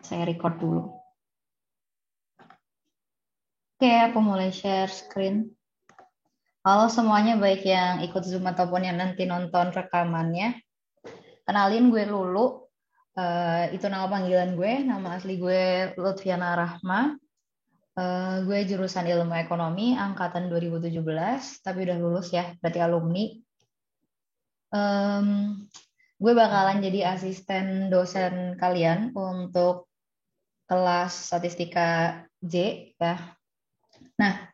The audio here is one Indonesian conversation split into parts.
Saya record dulu. Oke, aku mulai share screen. Halo semuanya, baik yang ikut Zoom ataupun yang nanti nonton rekamannya. Kenalin, gue Lulu. Itu nama panggilan gue. Nama asli gue Lutfiana Rahma. Gue jurusan Ilmu Ekonomi angkatan 2017, tapi udah lulus ya, berarti alumni. Gue bakalan jadi asisten dosen kalian untuk kelas statistika J ya. Nah,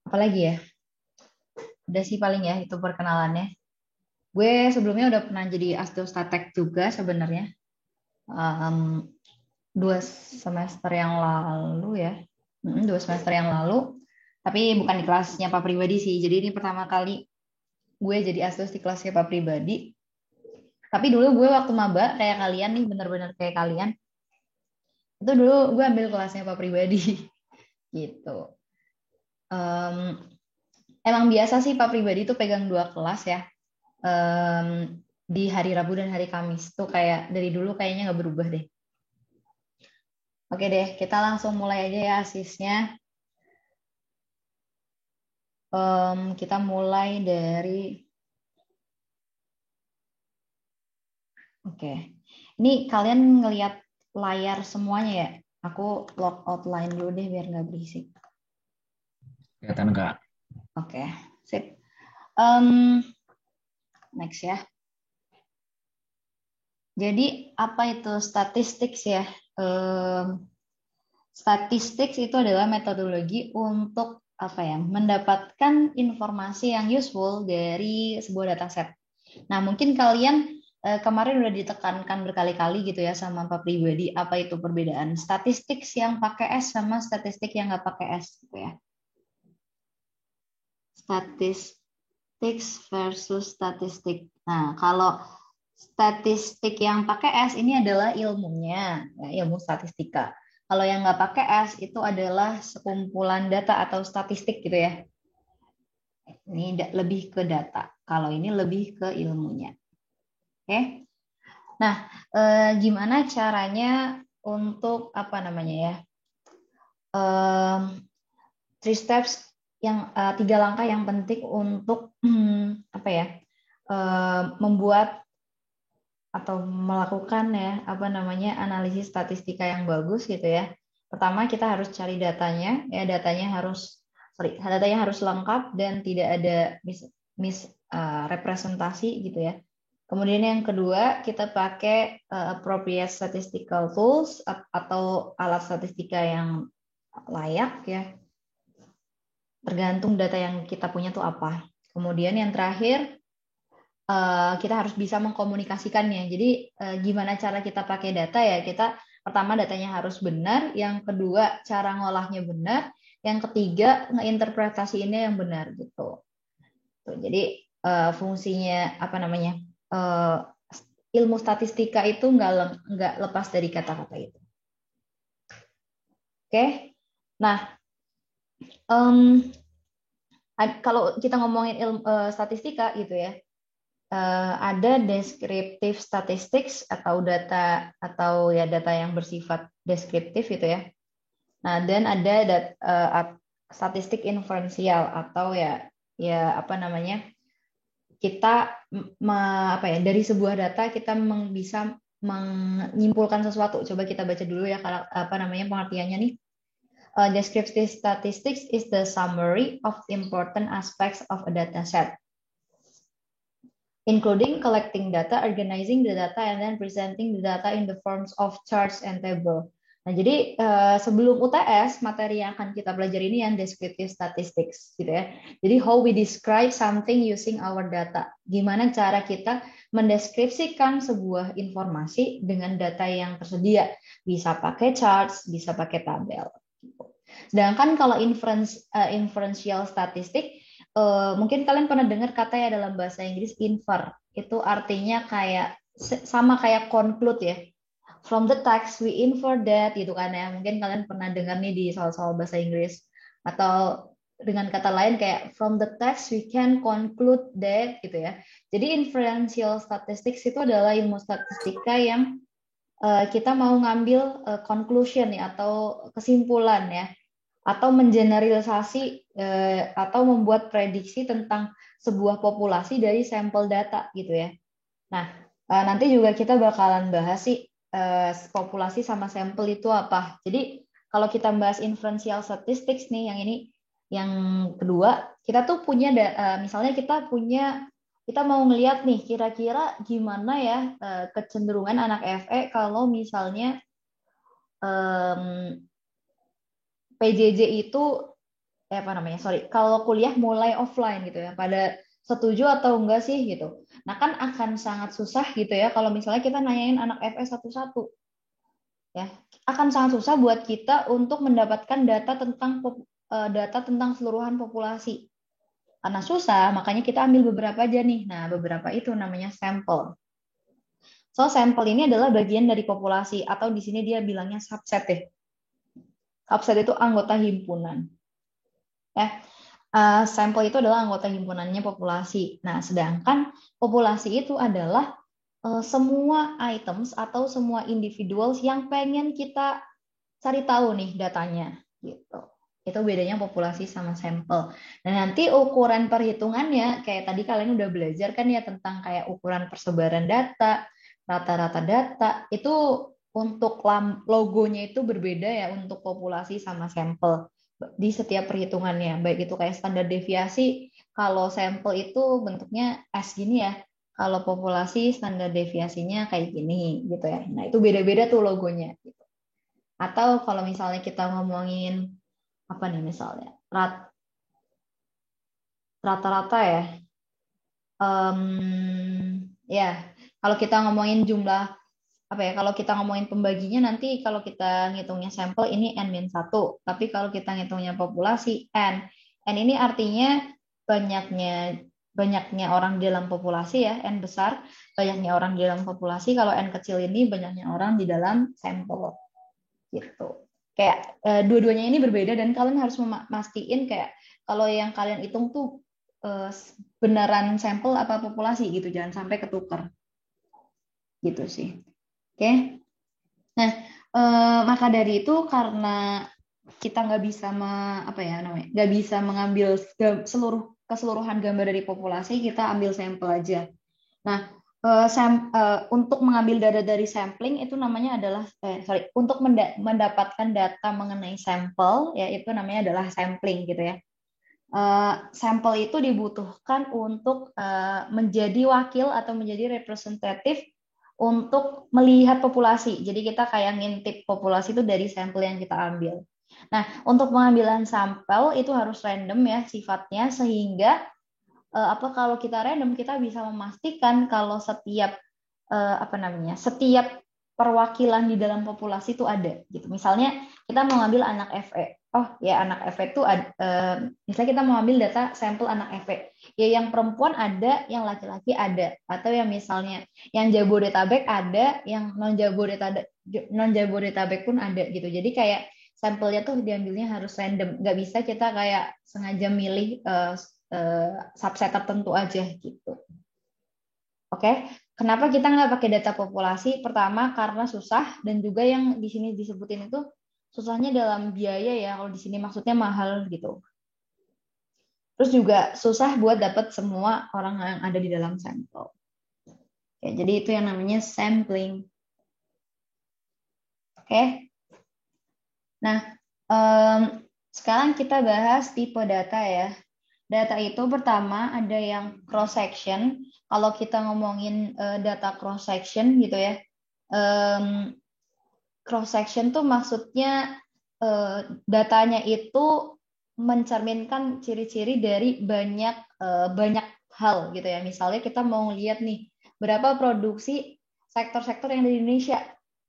apalagi ya? Udah sih paling ya itu perkenalannya. Gue sebelumnya udah pernah jadi astrostatek juga sebenarnya. 2 semester yang lalu ya. 2 semester yang lalu. Tapi bukan di kelasnya Pak Pribadi sih. Jadi ini pertama kali gue jadi astos di kelasnya Pak Pribadi. Tapi dulu gue waktu maba kayak kalian nih, bener-bener kayak kalian. Itu dulu gue ambil kelasnya Pak Pribadi. Gitu. Emang biasa sih Pak Pribadi tuh pegang 2 kelas ya. Di hari Rabu dan hari Kamis tuh kayak dari dulu kayaknya nggak berubah deh. Oke deh, kita langsung mulai aja ya asisnya. Kita mulai dari Oke. Ini kalian ngelihat layar semuanya ya? Aku log outline dulu deh biar nggak berisik. Kelihatan nggak? Oke, sip. Next ya. Jadi apa itu statistik ya? Statistik itu adalah metodologi untuk apa ya? Mendapatkan informasi yang useful dari sebuah dataset. Nah, mungkin kalian kemarin udah ditekankan berkali-kali gitu ya sama Pak Pribadi, apa itu perbedaan statistik yang pakai S sama statistik yang nggak pakai S gitu ya. Statistik versus statistik. Nah, kalau statistik yang pakai S ini adalah ilmunya, ya, ilmu statistika. Kalau yang nggak pakai S itu adalah sekumpulan data atau statistik gitu ya. Ini lebih ke data. Kalau ini lebih ke ilmunya. Oke. Nah, gimana caranya untuk apa namanya ya? 3 steps yang 3 langkah yang penting untuk apa ya? Membuat atau melakukan ya apa namanya analisis statistika yang bagus gitu ya. Pertama kita harus cari datanya ya, datanya harus lengkap dan tidak ada representasi gitu ya. Kemudian yang kedua, kita pakai appropriate statistical tools atau alat statistika yang layak ya. Tergantung data yang kita punya tuh apa. Kemudian yang terakhir, kita harus bisa mengkomunikasikannya. Jadi gimana cara kita pakai data ya? Kita pertama datanya harus benar, yang kedua cara ngolahnya benar, yang ketiga ngeinterpretasiinnya yang benar gitu. Jadi fungsinya apa namanya? Ilmu statistika itu nggak lepas dari kata-kata itu. Oke, nah kalau kita ngomongin ilmu statistika gitu ya, ada descriptive statistics atau data yang bersifat deskriptif gitu ya. Nah, dan ada statistik inferensial atau ya apa namanya? Kita dari sebuah data kita bisa menyimpulkan sesuatu. Coba kita baca dulu ya apa namanya pengertiannya nih. Descriptive statistics is the summary of important aspects of a data set, including collecting data, organizing the data, and then presenting the data in the forms of charts and table. Nah, jadi sebelum UTS, materi yang akan kita pelajari ini yang descriptive statistics, gitu ya. Jadi how we describe something using our data. Gimana cara kita mendeskripsikan sebuah informasi dengan data yang tersedia. Bisa pakai charts, bisa pakai tabel. Sedangkan kalau inferential statistic, mungkin kalian pernah dengar kata ya dalam bahasa Inggris infer. Itu artinya kayak sama kayak conclude ya. From the text we infer that gitu kan ya. Mungkin kalian pernah dengar nih di soal-soal bahasa Inggris atau dengan kata lain kayak from the text we can conclude that gitu ya. Jadi inferential statistics itu adalah ilmu statistika yang kita mau ngambil conclusion ya atau kesimpulan ya, atau mengeneralisasi atau membuat prediksi tentang sebuah populasi dari sampel data gitu ya. Nah, nanti juga kita bakalan bahas sih populasi sama sampel itu apa. Jadi kalau kita bahas inferential statistics nih, yang ini yang kedua, kita tuh punya misalnya kita mau ngelihat nih kira-kira gimana ya kecenderungan anak FE kalau misalnya PJJ itu apa namanya? Sorry, kalau kuliah mulai offline gitu ya, pada setuju atau enggak sih gitu. Nah, kan akan sangat susah gitu ya kalau misalnya kita nanyain anak FE satu-satu. Ya, akan sangat susah buat kita untuk mendapatkan data tentang keseluruhan populasi. Karena susah, makanya kita ambil beberapa aja nih. Nah, beberapa itu namanya sampel. So, sampel ini adalah bagian dari populasi, atau di sini dia bilangnya subset deh. Subset itu anggota himpunan. Ya, sampel itu adalah anggota himpunannya populasi. Nah, sedangkan populasi itu adalah semua items atau semua individuals yang pengen kita cari tahu nih datanya gitu. Itu bedanya populasi sama sampel. Nah, nanti ukuran perhitungannya kayak tadi kalian udah belajar kan ya tentang kayak ukuran persebaran data, rata-rata data, itu untuk logonya itu berbeda ya untuk populasi sama sampel di setiap perhitungannya. Baik itu kayak standar deviasi, kalau sampel itu bentuknya S gini ya. Kalau populasi standar deviasinya kayak gini gitu ya. Nah, itu beda-beda tuh logonya gitu. Atau kalau misalnya kita ngomongin apa nih misalnya rata-rata ya, ya kalau kita ngomongin jumlah apa ya, kalau kita ngomongin pembaginya nanti kalau kita ngitungnya sampel ini N-1, tapi kalau kita ngitungnya populasi N ini artinya banyaknya orang di dalam populasi ya, N besar banyaknya orang di dalam populasi, kalau N kecil ini banyaknya orang di dalam sampel gitu. Kayak dua-duanya ini berbeda dan kalian harus memastikan kayak kalau yang kalian hitung tuh beneran sampel apa populasi gitu, jangan sampai ketukar gitu sih. Oke. Nah, maka dari itu karena kita nggak bisa nggak bisa mengambil keseluruhan gambar dari populasi, kita ambil sampel aja. Nah, untuk mengambil data dari sampling itu namanya adalah untuk mendapatkan data mengenai sampel ya itu namanya adalah sampling gitu ya. Sampel itu dibutuhkan untuk menjadi wakil atau menjadi representatif untuk melihat populasi. Jadi kita kayak ngintip populasi itu dari sampel yang kita ambil. Nah, untuk pengambilan sampel itu harus random ya sifatnya, sehingga kalau kita random kita bisa memastikan kalau setiap setiap perwakilan di dalam populasi itu ada gitu. Misalnya kita mau ngambil anak FE. Oh ya, anak FE itu misalnya kita mau ambil data sampel anak FE. Ya yang perempuan ada, yang laki-laki ada, atau yang misalnya yang Jabodetabek ada, yang non Jabodetabek pun ada gitu. Jadi kayak sampelnya tuh diambilnya harus random. Nggak bisa kita kayak sengaja milih subset tertentu aja gitu. Oke, kenapa kita nggak pakai data populasi? Pertama karena susah, dan juga yang di sini disebutin itu susahnya dalam biaya ya. Kalau di sini maksudnya mahal gitu. Terus juga susah buat dapat semua orang yang ada di dalam sampel. Oke, jadi itu yang namanya sampling. Oke. Nah, sekarang kita bahas tipe data ya. Data itu pertama ada yang cross section. Kalau kita ngomongin data cross section gitu ya, cross section tuh maksudnya datanya itu mencerminkan ciri-ciri dari banyak hal gitu ya. Misalnya kita mau lihat nih berapa produksi sektor-sektor yang ada di Indonesia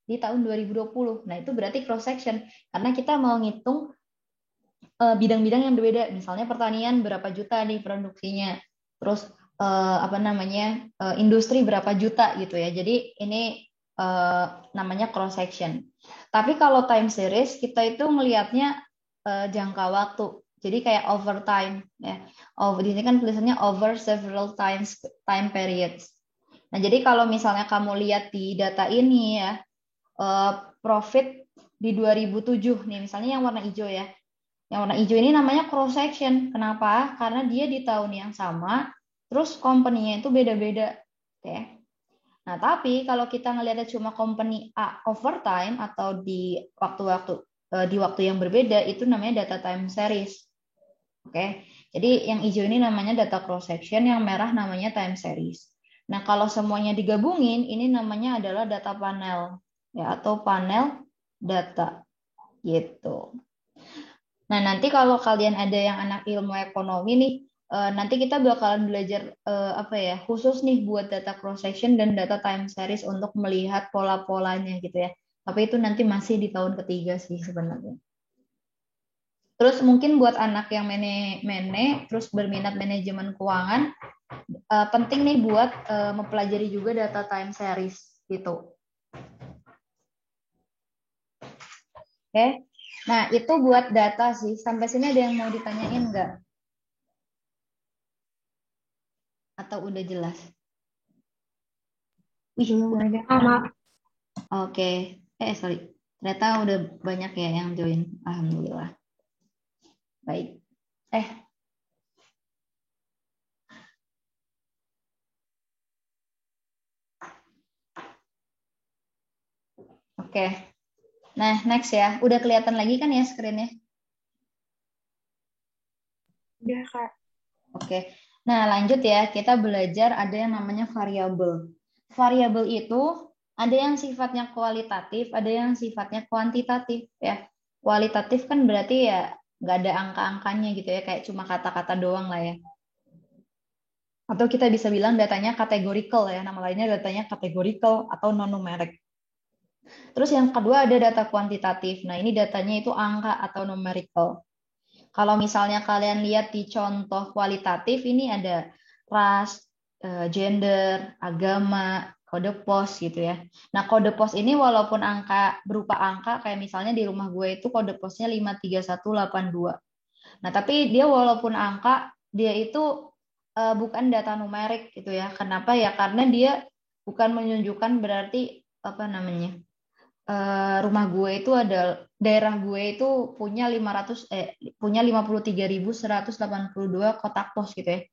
di tahun 2020. Nah, itu berarti cross section karena kita mau ngitung bidang-bidang yang berbeda. Misalnya pertanian berapa juta nih produksinya. Terus industri berapa juta gitu ya. Jadi ini namanya cross section. Tapi kalau time series kita itu ngelihatnya jangka waktu. Jadi kayak overtime ya. Di sini kan tulisannya over several time periods. Nah, jadi kalau misalnya kamu lihat di data ini ya, profit di 2007 nih, misalnya yang warna hijau ya. Yang warna hijau ini namanya cross section. Kenapa? Karena dia di tahun yang sama, terus company-nya itu beda-beda. Oke. Nah, tapi kalau kita ngelihatnya cuma company A overtime atau di waktu yang berbeda, itu namanya data time series. Oke. Jadi yang hijau ini namanya data cross section, yang merah namanya time series. Nah, kalau semuanya digabungin, ini namanya adalah data panel ya, atau panel data gitu. Nah, nanti kalau kalian ada yang anak ilmu ekonomi nih, nanti kita bakalan belajar apa ya, khusus nih buat data cross section dan data time series untuk melihat pola-polanya gitu ya. Tapi itu nanti masih di tahun ketiga sih sebenarnya. Terus mungkin buat anak yang mene terus berminat manajemen keuangan, penting nih buat mempelajari juga data time series gitu. Oke. Nah, itu buat data sih. Sampai sini ada yang mau ditanyain nggak? Atau udah jelas? Wih, oke. Sorry. Ternyata udah banyak ya yang join. Alhamdulillah. Baik. Oke. Nah, next ya. Udah kelihatan lagi kan ya screen-nya? Udah, Kak. Oke. Nah, lanjut ya. Kita belajar ada yang namanya variabel. Variabel itu ada yang sifatnya kualitatif, ada yang sifatnya kuantitatif ya. Kualitatif kan berarti ya nggak ada angka-angkanya gitu ya, kayak cuma kata-kata doang lah ya. Atau kita bisa bilang datanya categorical ya, nama lainnya datanya categorical atau non-numeric. Terus yang kedua ada data kuantitatif. Nah, ini datanya itu angka atau numerical. Kalau misalnya kalian lihat di contoh kualitatif, ini ada ras, gender, agama, kode pos gitu ya. Nah, kode pos ini walaupun berupa angka, kayak misalnya di rumah gue itu kode posnya 53182. Nah, tapi dia walaupun angka, dia itu bukan data numerik gitu ya. Kenapa ya? Karena dia bukan menunjukkan berarti apa namanya? Rumah gue itu ada daerah gue itu punya 53.182 kotak pos gitu ya.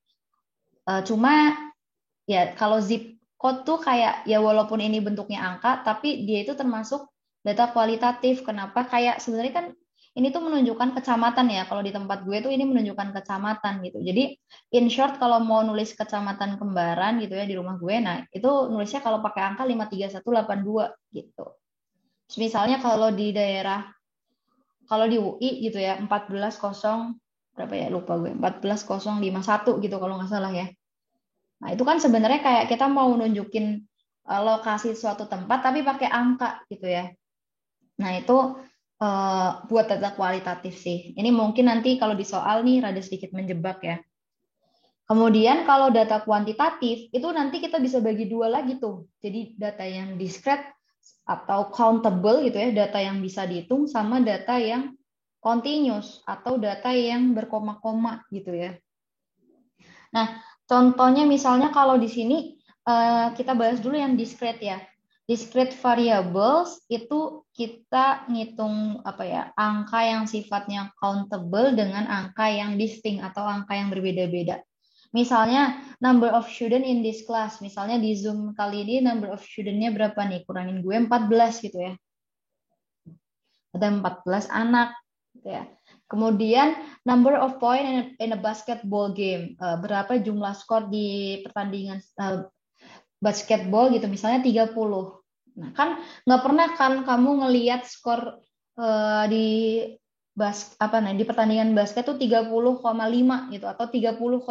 Cuma ya kalau zip code tuh kayak ya walaupun ini bentuknya angka tapi dia itu termasuk data kualitatif. Kenapa? Kayak sebenarnya kan ini tuh menunjukkan kecamatan ya. Kalau di tempat gue tuh ini menunjukkan kecamatan gitu. Jadi in short kalau mau nulis kecamatan Kembaran gitu ya di rumah gue, nah itu nulisnya kalau pakai angka 53182 gitu. Misalnya kalau di UI gitu ya 14.0 berapa ya lupa gue 14.051 gitu kalau nggak salah ya. Nah itu kan sebenarnya kayak kita mau nunjukin lokasi suatu tempat tapi pakai angka gitu ya. Nah itu buat data kualitatif sih. Ini mungkin nanti kalau di soal nih rada sedikit menjebak ya. Kemudian kalau data kuantitatif itu nanti kita bisa bagi dua lagi tuh. Jadi data yang discrete atau countable gitu ya, data yang bisa dihitung sama data yang continuous atau data yang berkoma-koma gitu ya. Nah, contohnya misalnya kalau di sini kita bahas dulu yang discrete ya. Discrete variables itu kita ngitung apa ya, angka yang sifatnya countable dengan angka yang distinct atau angka yang berbeda-beda. Misalnya number of student in this class, misalnya di Zoom kali ini number of student-nya berapa nih? Kurangin gue 14 gitu ya. Ada 14 anak gitu ya. Kemudian number of point in a basketball game, berapa jumlah skor di pertandingan basketball gitu, misalnya 30. Nah, kan nggak pernah kan kamu ngelihat skor di di pertandingan basket tuh 30,5 gitu atau 30,59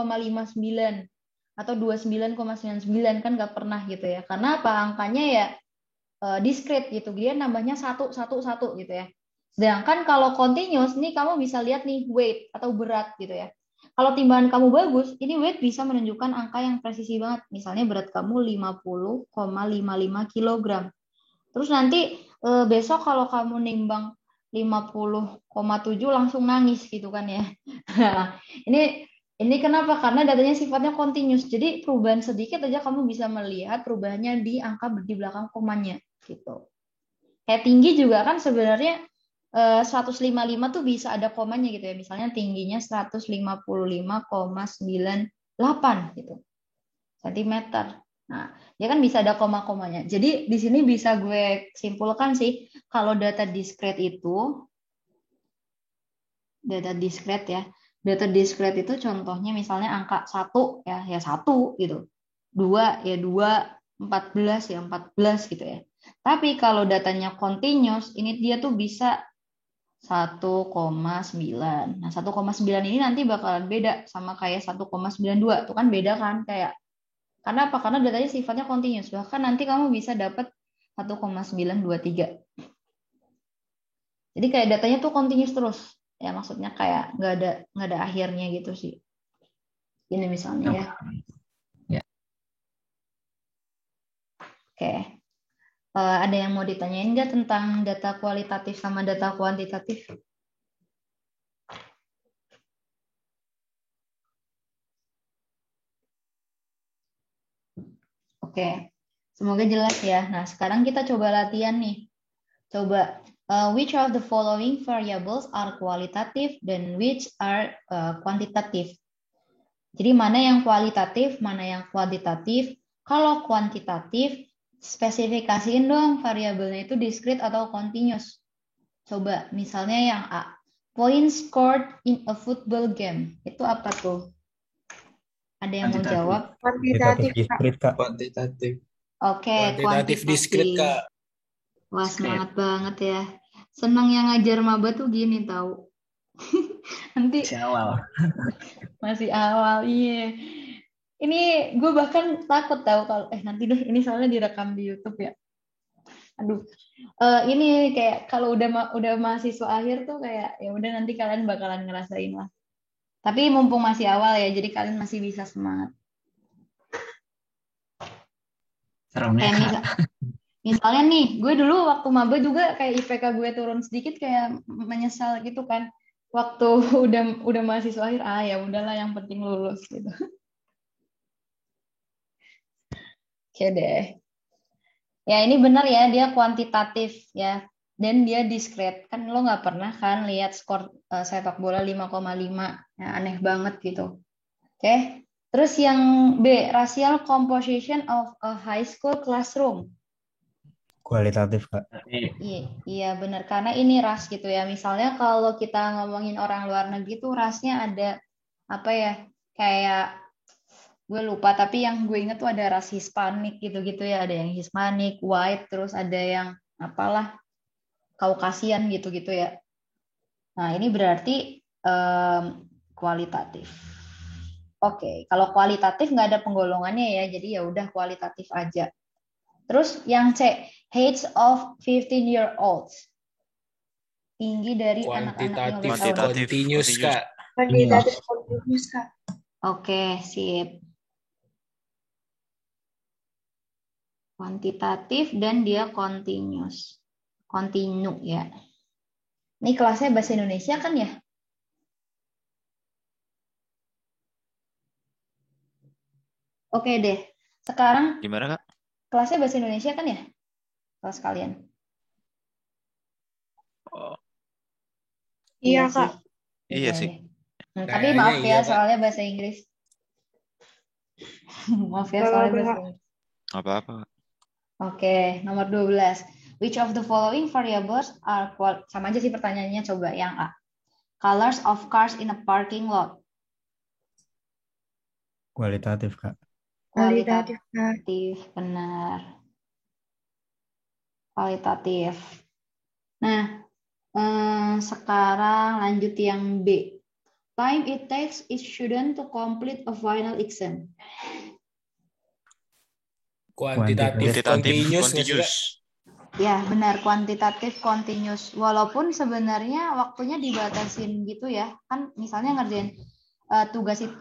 atau 29,99 kan nggak pernah gitu ya. Karena apa? Angkanya ya discrete gitu. Dia nambahnya 1 gitu ya. Sedangkan kalau continuous nih kamu bisa lihat nih weight atau berat gitu ya. Kalau timbangan kamu bagus, ini weight bisa menunjukkan angka yang presisi banget. Misalnya berat kamu 50,55 kg. Terus nanti besok kalau kamu nimbang 50,7 langsung nangis gitu kan ya. Nah, ini kenapa? Karena datanya sifatnya continuous. Jadi perubahan sedikit aja kamu bisa melihat perubahannya di angka di belakang komanya gitu. Kayak tinggi juga kan sebenarnya 155 tuh bisa ada komanya gitu ya. Misalnya tingginya 155,98 gitu centimeter. Nah, dia kan bisa ada koma-komanya. Jadi di sini bisa gue simpulkan sih, kalau data discrete itu, data discrete ya, data discrete itu contohnya misalnya angka 1 ya, ya 1 gitu. 2 ya 2, 14 ya 14 gitu ya. Tapi kalau datanya continuous, ini dia tuh bisa 1,9. Nah, 1,9 ini nanti bakalan beda sama kayak 1,92. Itu kan beda kan kayak. Karena apa? Karena datanya sifatnya continuous. Bahkan nanti kamu bisa dapat 1,923. Jadi kayak datanya tuh continuous terus. Ya maksudnya kayak nggak ada akhirnya gitu sih. Ini misalnya ya. Ya. Oke. Ada yang mau ditanyain nggak tentang data kualitatif sama data kuantitatif? Oke. Semoga jelas ya. Nah, sekarang kita coba latihan nih. Coba, which of the following variables are qualitative dan which are quantitative? Jadi mana yang kualitatif, mana yang kuantitatif. Kalau kuantitatif, spesifikasiin dong variabelnya itu discrete atau continuous. Coba, misalnya yang A. Points scored in a football game. Itu apa tuh? Ada yang mau jawab? Kuantitatif discrete, Kak. Kuantitatif. Oke, Kuantitatif discrete, Kak. Wah, semangat banget ya. Senang yang ngajar maba tuh gini tahu. Nanti masih awal, iya. Ini gue bahkan takut tahu kalau nanti deh ini soalnya direkam di YouTube ya. Aduh, ini kayak kalau udah mahasiswa akhir tuh kayak ya udah nanti kalian bakalan ngerasain lah. Tapi mumpung masih awal ya, jadi kalian masih bisa semangat. Seremnya, Kayak misalnya nih, gue dulu waktu maba juga kayak IPK gue turun sedikit kayak menyesal gitu kan. Waktu udah mahasiswa akhir, ya udahlah yang penting lulus gitu. Oke deh. Ya ini benar ya, dia kuantitatif ya. Dan dia discrete. Kan lo nggak pernah kan lihat skor sepak bola 5,5. Ya, aneh banget gitu. Oke. Terus yang B, racial composition of a high school classroom. Kualitatif, Kak. Iya benar, karena ini ras gitu ya. Misalnya kalau kita ngomongin orang luar negeri tuh rasnya ada apa ya, kayak gue lupa, tapi yang gue inget tuh ada ras Hispanik gitu-gitu ya. Ada yang Hispanic, white, terus ada yang apalah Kaukasian gitu-gitu ya. Nah ini berarti kualitatif. Oke, kalau kualitatif nggak ada penggolongannya ya, jadi ya udah kualitatif aja. Terus yang C, heights of 15-year-olds. Tinggi dari anak-anak 15 tahun. Continuous, Kak. Kuantitatif continuous, Kak. Oke, sip. Kuantitatif dan dia continuous. Continue ya. Ini kelasnya bahasa Indonesia kan ya? Oke deh. Sekarang gimana, Kak? Kelasnya bahasa Indonesia kan ya? Kelas kalian. Oh. Iya, Kak. Sih. Iya sih. Tapi maaf ya, soalnya bahasa Inggris. Maaf ya, soalnya bahasa Inggris. Apa-apa. Oke, nomor 12. Which of the following variables are sama aja sih pertanyaannya, coba yang A. Colors of cars in a parking lot. Kualitatif, Kak. Kualitatif, benar. Kualitatif. Nah, sekarang lanjut yang B. Time it takes each student to complete a final exam. Kuantitatif continuous. Ya, benar, kuantitatif continuous. Walaupun sebenarnya waktunya dibatasin gitu ya. Kan misalnya ngerjain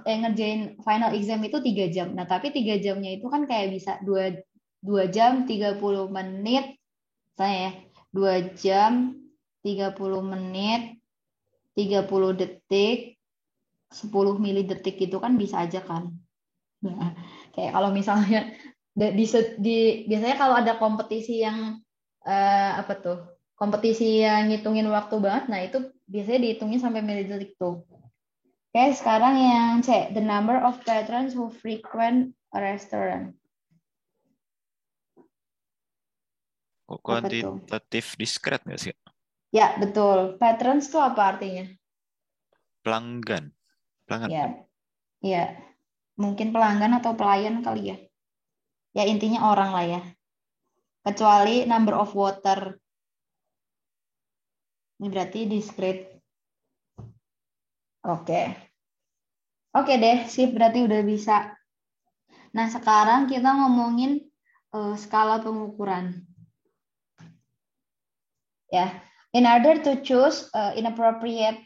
ngerjain final exam itu 3 jam. Nah, tapi 3 jamnya itu kan kayak bisa 2 jam 30 menit. Misalnya ya, 2 jam 30 menit, 30 detik, 10 milidetik gitu kan bisa aja kan. Nah, kayak kalau misalnya biasanya kalau ada kompetisi yang kompetisi yang ngitungin waktu banget, nah itu biasanya dihitungin sampai milidetik tuh. Oke, sekarang yang C, the number of patrons who frequent a restaurant. Kuantitatif diskret nggak sih? Ya, betul. Patrons itu apa artinya? Pelanggan. Ya, mungkin pelanggan atau pelayan kali ya. Ya, intinya orang lah ya. Kecuali number of water. Ini berarti discrete. Oke deh, sip. Berarti udah bisa. Nah, sekarang kita ngomongin skala pengukuran. Ya, in order to choose an appropriate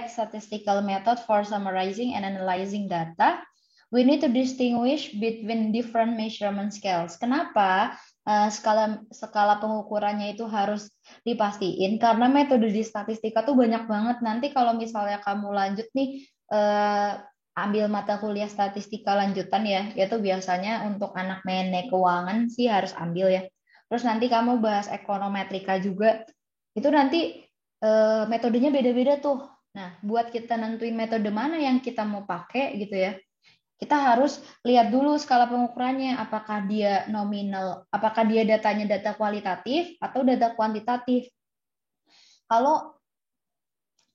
statistical method for summarizing and analyzing data, we need to distinguish between different measurement scales. Kenapa skala pengukurannya itu harus dipastiin? Karena metode di statistika tuh banyak banget. Nanti kalau misalnya kamu lanjut nih ambil mata kuliah statistika lanjutan ya, yaitu biasanya untuk anak manajemen keuangan sih harus ambil ya. Terus nanti kamu bahas ekonometrika juga, itu nanti metodenya beda-beda tuh. Nah, buat kita nentuin metode mana yang kita mau pakai gitu ya, kita harus lihat dulu skala pengukurannya, apakah dia nominal, apakah dia datanya data kualitatif atau data kuantitatif. Kalau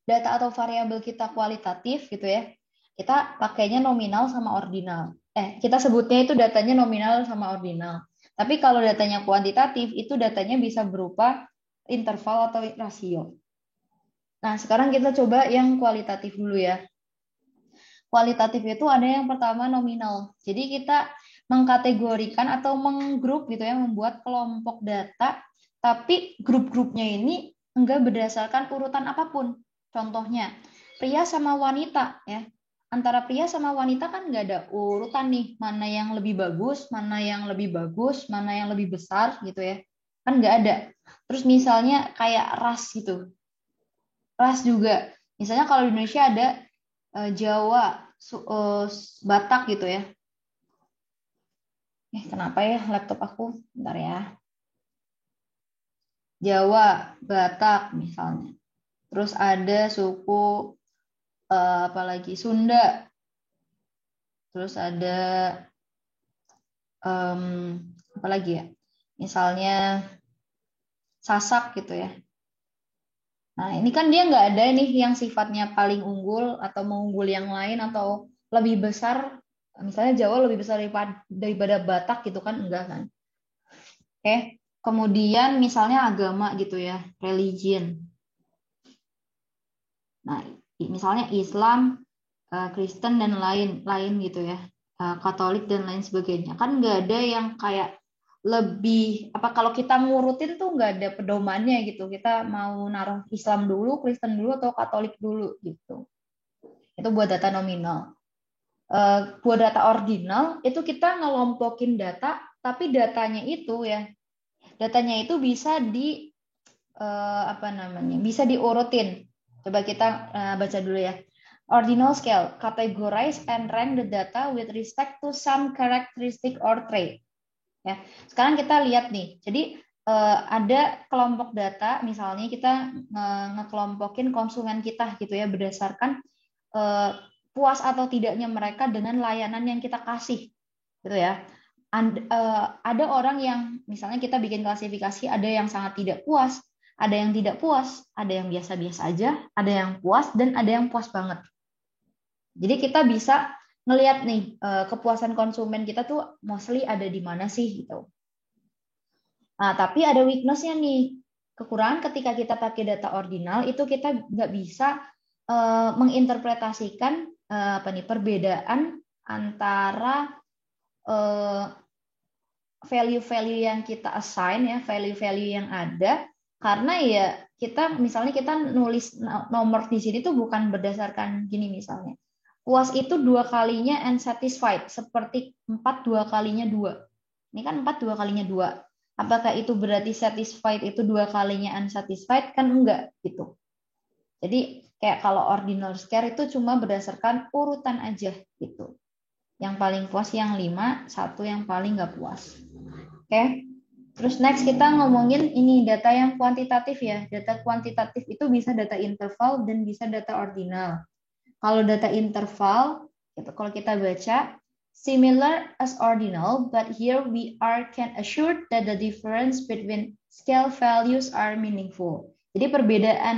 data atau variabel kita kualitatif gitu ya, kita pakainya nominal sama ordinal. Kita sebutnya itu datanya nominal sama ordinal. Tapi kalau datanya kuantitatif, itu datanya bisa berupa interval atau rasio. Nah, sekarang kita coba yang kualitatif dulu ya. Kualitatif itu ada yang pertama nominal. Jadi kita mengkategorikan atau menggrup gitu ya, membuat kelompok data, tapi grup-grupnya ini enggak berdasarkan urutan apapun. Contohnya, pria sama wanita ya. Antara pria sama wanita kan enggak ada urutan nih, mana yang lebih bagus, mana yang lebih bagus, mana yang lebih besar gitu ya. Kan enggak ada. Terus misalnya kayak ras gitu. Ras juga. Misalnya kalau di Indonesia ada Jawa, Batak gitu ya. Kenapa ya laptop aku? Bentar ya. Jawa, Batak misalnya. Terus ada suku apalagi Sunda. Terus ada apalagi ya? Misalnya Sasak gitu ya. Nah, ini kan dia nggak ada nih yang sifatnya paling unggul atau mengunggul yang lain atau lebih besar. Misalnya Jawa lebih besar daripada Batak gitu kan, enggak kan. Oke. Kemudian misalnya agama gitu ya, religion. Nah, misalnya Islam, Kristen dan lain gitu ya, Katolik dan lain sebagainya. Kan nggak ada yang kayak lebih kalau kita ngurutin tuh nggak ada pedomannya gitu. Kita mau naruh Islam dulu, Kristen dulu atau Katolik dulu gitu. Itu buat data nominal. Buat data ordinal itu kita ngelompokin data, tapi datanya itu bisa bisa diurutin. Coba kita baca dulu ya. Ordinal scale categorize and rank the data with respect to some characteristic or trait. Ya, sekarang kita lihat nih. Jadi ada kelompok data, misalnya kita ngekelompokin konsumen kita gitu ya berdasarkan puas atau tidaknya mereka dengan layanan yang kita kasih, gitu ya. Ada orang yang misalnya kita bikin klasifikasi, ada yang sangat tidak puas, ada yang tidak puas, ada yang biasa-biasa aja, ada yang puas dan ada yang puas banget. Jadi kita bisa ngelihat nih kepuasan konsumen kita tuh mostly ada di mana sih gitu. Nah, tapi ada weakness-nya nih. Kekurangan ketika kita pakai data ordinal itu kita nggak bisa menginterpretasikan perbedaan antara value-value yang kita assign ya, value-value yang ada, karena ya misalnya kita nulis nomor di sini tuh bukan berdasarkan gini misalnya. Puas itu 2 kalinya and satisfied, seperti 4 2 kalinya 2. Ini kan 4 2 kalinya 2. Apakah itu berarti satisfied itu 2 kalinya unsatisfied? Kan enggak gitu. Jadi kayak kalau ordinal scale itu cuma berdasarkan urutan aja gitu. Yang paling puas yang 5, 1 yang paling nggak puas. Oke. Terus next kita ngomongin ini data yang kuantitatif ya. Data kuantitatif itu bisa data interval dan bisa data ordinal. Kalau data interval, kalau kita baca, similar as ordinal, but here we can assure that the difference between scale values are meaningful. Jadi perbedaan,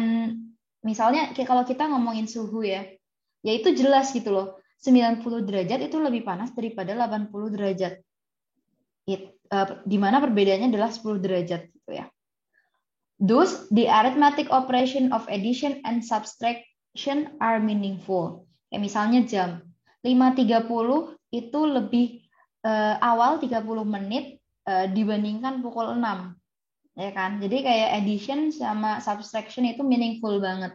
misalnya kalau kita ngomongin suhu ya itu jelas gitu loh. 90 derajat itu lebih panas daripada 80 derajat. Di mana perbedaannya adalah 10 derajat gitu ya. Thus, the arithmetic operation of addition and subtraction are meaningful. Kayak misalnya jam 5.30 itu lebih awal 30 menit dibandingkan pukul 6. Ya kan? Jadi kayak addition sama subtraction itu meaningful banget.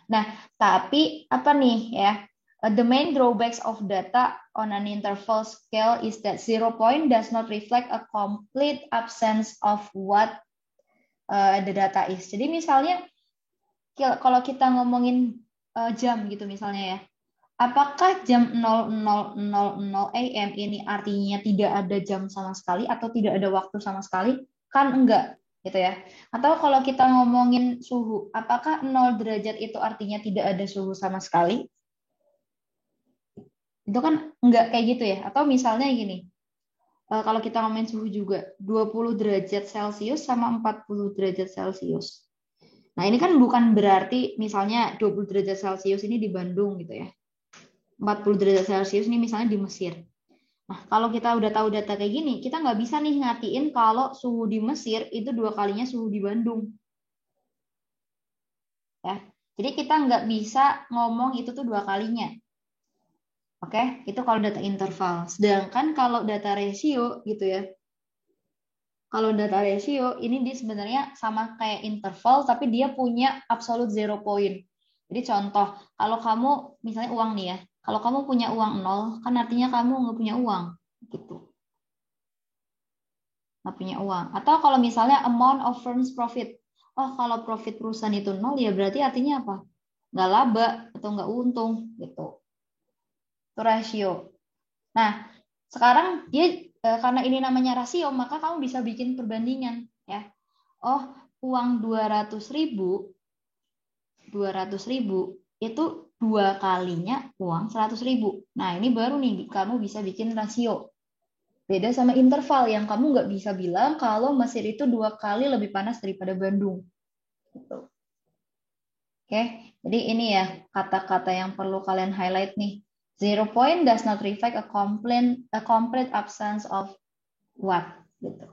Nah, tapi apa nih ya? The main drawbacks of data on an interval scale is that 0 point does not reflect a complete absence of what the data is. Jadi misalnya kalau kita ngomongin jam gitu misalnya ya, apakah jam 00.00 AM ini artinya tidak ada jam sama sekali atau tidak ada waktu sama sekali? Kan enggak gitu ya. Atau kalau kita ngomongin suhu, apakah 0 derajat itu artinya tidak ada suhu sama sekali? Itu kan enggak kayak gitu ya. Atau misalnya gini, kalau kita ngomongin suhu juga, 20 derajat Celcius sama 40 derajat Celcius. Nah, ini kan bukan berarti misalnya 20 derajat Celcius ini di Bandung gitu ya. 40 derajat Celcius ini misalnya di Mesir. Nah, kalau kita udah tahu data kayak gini, kita nggak bisa nih ngatiin kalau suhu di Mesir itu 2 kalinya suhu di Bandung. Ya. Jadi kita nggak bisa ngomong itu tuh 2 kalinya. Oke, itu kalau data interval. Sedangkan kalau data rasio gitu ya. Kalau data rasio ini dia sebenarnya sama kayak interval tapi dia punya absolute 0 point. Jadi contoh, kalau kamu misalnya uang nih ya, kalau kamu punya uang 0, kan artinya kamu nggak punya uang gitu. Nggak punya uang. Atau kalau misalnya amount of firm's profit. Oh, kalau profit perusahaan itu 0 ya berarti artinya apa? Nggak laba atau nggak untung gitu. Itu rasio. Nah, sekarang dia karena ini namanya rasio, maka kamu bisa bikin perbandingan ya. Oh, uang 200.000 itu 2 kalinya uang 100.000. Nah, ini baru nih kamu bisa bikin rasio. Beda sama interval yang kamu nggak bisa bilang kalau Mesir itu 2 kali lebih panas daripada Bandung. Gitu. Oke, jadi ini ya kata-kata yang perlu kalian highlight nih. 0 point does not reflect a complete absence of what gitu.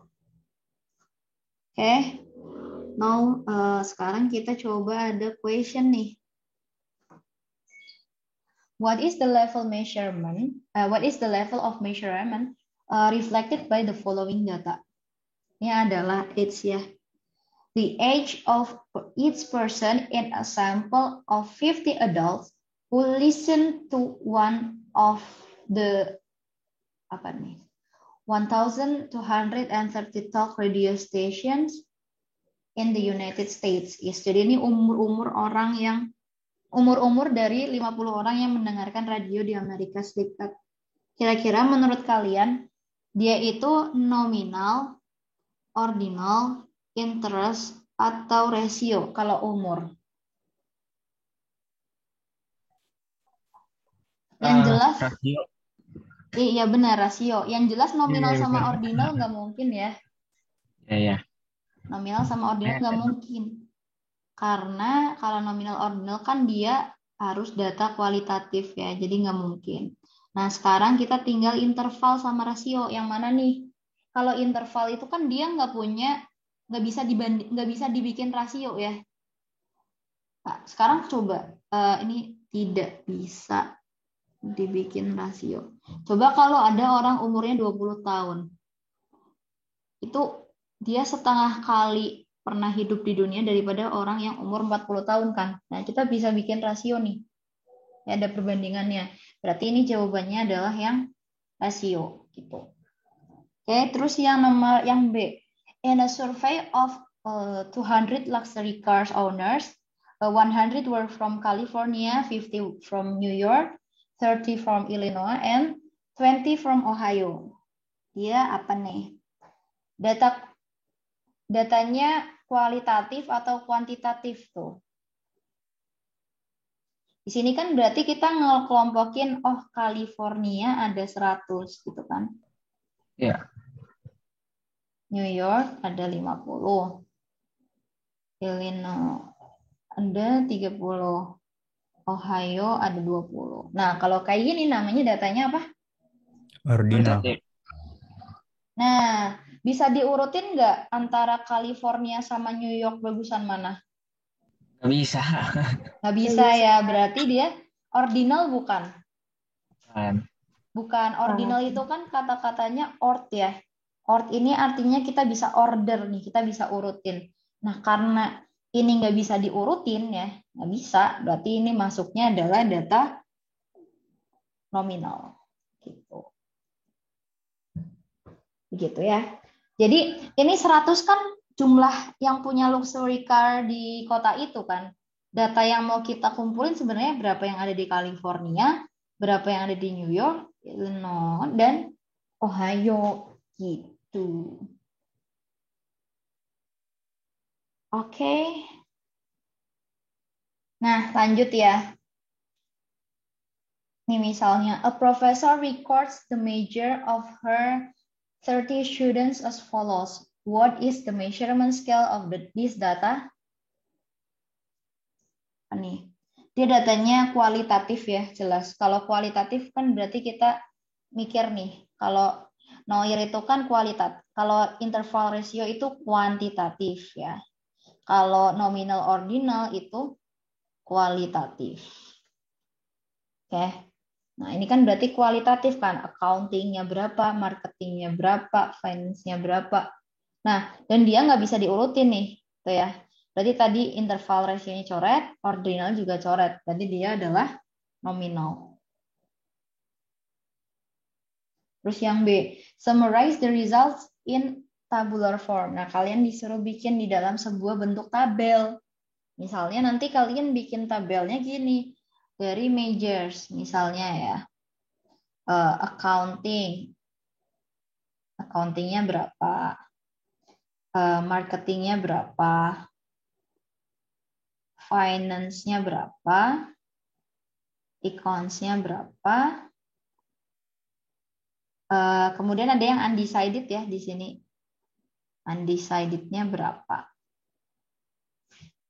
Oke. Now sekarang kita coba ada question nih. What is the level measurement? What is the level of measurement reflected by the following data? Ini adalah age ya. The age of each person in a sample of 50 adults who listen to one of the 1,230 talk radio stations in the United States. Yes, jadi ini umur dari 50 orang yang mendengarkan radio di Amerika Serikat. Kira-kira menurut kalian dia itu nominal, ordinal, interest, atau rasio kalau umur? Yang jelas rasio. Iya benar rasio. Yang jelas nominal sama ordinal nggak mungkin ya. Iya. Nominal sama ordinal nggak mungkin. Karena kalau nominal ordinal kan dia harus data kualitatif ya, jadi nggak mungkin. Nah sekarang kita tinggal interval sama rasio. Yang mana nih? Kalau interval itu kan dia nggak bisa dibikin rasio ya. Nah, sekarang coba ini tidak bisa dibikin rasio. Coba kalau ada orang umurnya 20 tahun. Itu dia setengah kali pernah hidup di dunia daripada orang yang umur 40 tahun kan. Nah, kita bisa bikin rasio nih. Ya, ada perbandingannya. Berarti ini jawabannya adalah yang rasio gitu. Oke, terus yang B. In a survey of 200 luxury cars owners, 100 were from California, 50 from New York, 30 from Illinois, and 20 from Ohio. Dia apa nih? Datanya kualitatif atau kuantitatif tuh? Di sini kan berarti kita ngelompokin, oh California ada 100 gitu kan? Iya. New York ada 50. Illinois ada 30. Ohio ada 20. Nah, kalau kayak gini namanya datanya apa? Ordinal. Nah, bisa diurutin nggak antara California sama New York bagusan mana? Nggak bisa. Nggak bisa ya, berarti dia ordinal bukan? Kan. Bukan, ordinal itu kan kata-katanya ord ya. Ord ini artinya kita bisa order nih, kita bisa urutin. Nah, karena ini nggak bisa diurutin ya, nggak bisa. Berarti ini masuknya adalah data nominal. Gitu. Begitu ya. Jadi ini 100 kan jumlah yang punya luxury car di kota itu kan. Data yang mau kita kumpulin sebenarnya berapa yang ada di California, berapa yang ada di New York, Illinois, dan Ohio gitu. Oke. Nah, lanjut ya. Ini misalnya, a professor records the major of her 30 students as follows. What is the measurement scale of this data? Nih, dia datanya kualitatif ya, jelas. Kalau kualitatif kan berarti kita mikir nih, kalau Noir itu kan kualitatif, kalau interval ratio itu kuantitatif ya. Kalau nominal ordinal itu kualitatif. Oke. Nah, ini kan berarti kualitatif kan, accounting-nya berapa, marketing-nya berapa, finance-nya berapa. Nah, dan dia nggak bisa diurutin nih, tuh ya. Berarti tadi interval ratio-nya coret, ordinal juga coret. Berarti dia adalah nominal. Terus yang B, summarize the results in tabular form. Nah, kalian disuruh bikin di dalam sebuah bentuk tabel. Misalnya nanti kalian bikin tabelnya gini, dari majors, misalnya ya, accountingnya berapa, marketingnya berapa, finance-nya berapa, accounts-nya berapa, kemudian ada yang undecided ya di sini, undecided-nya berapa.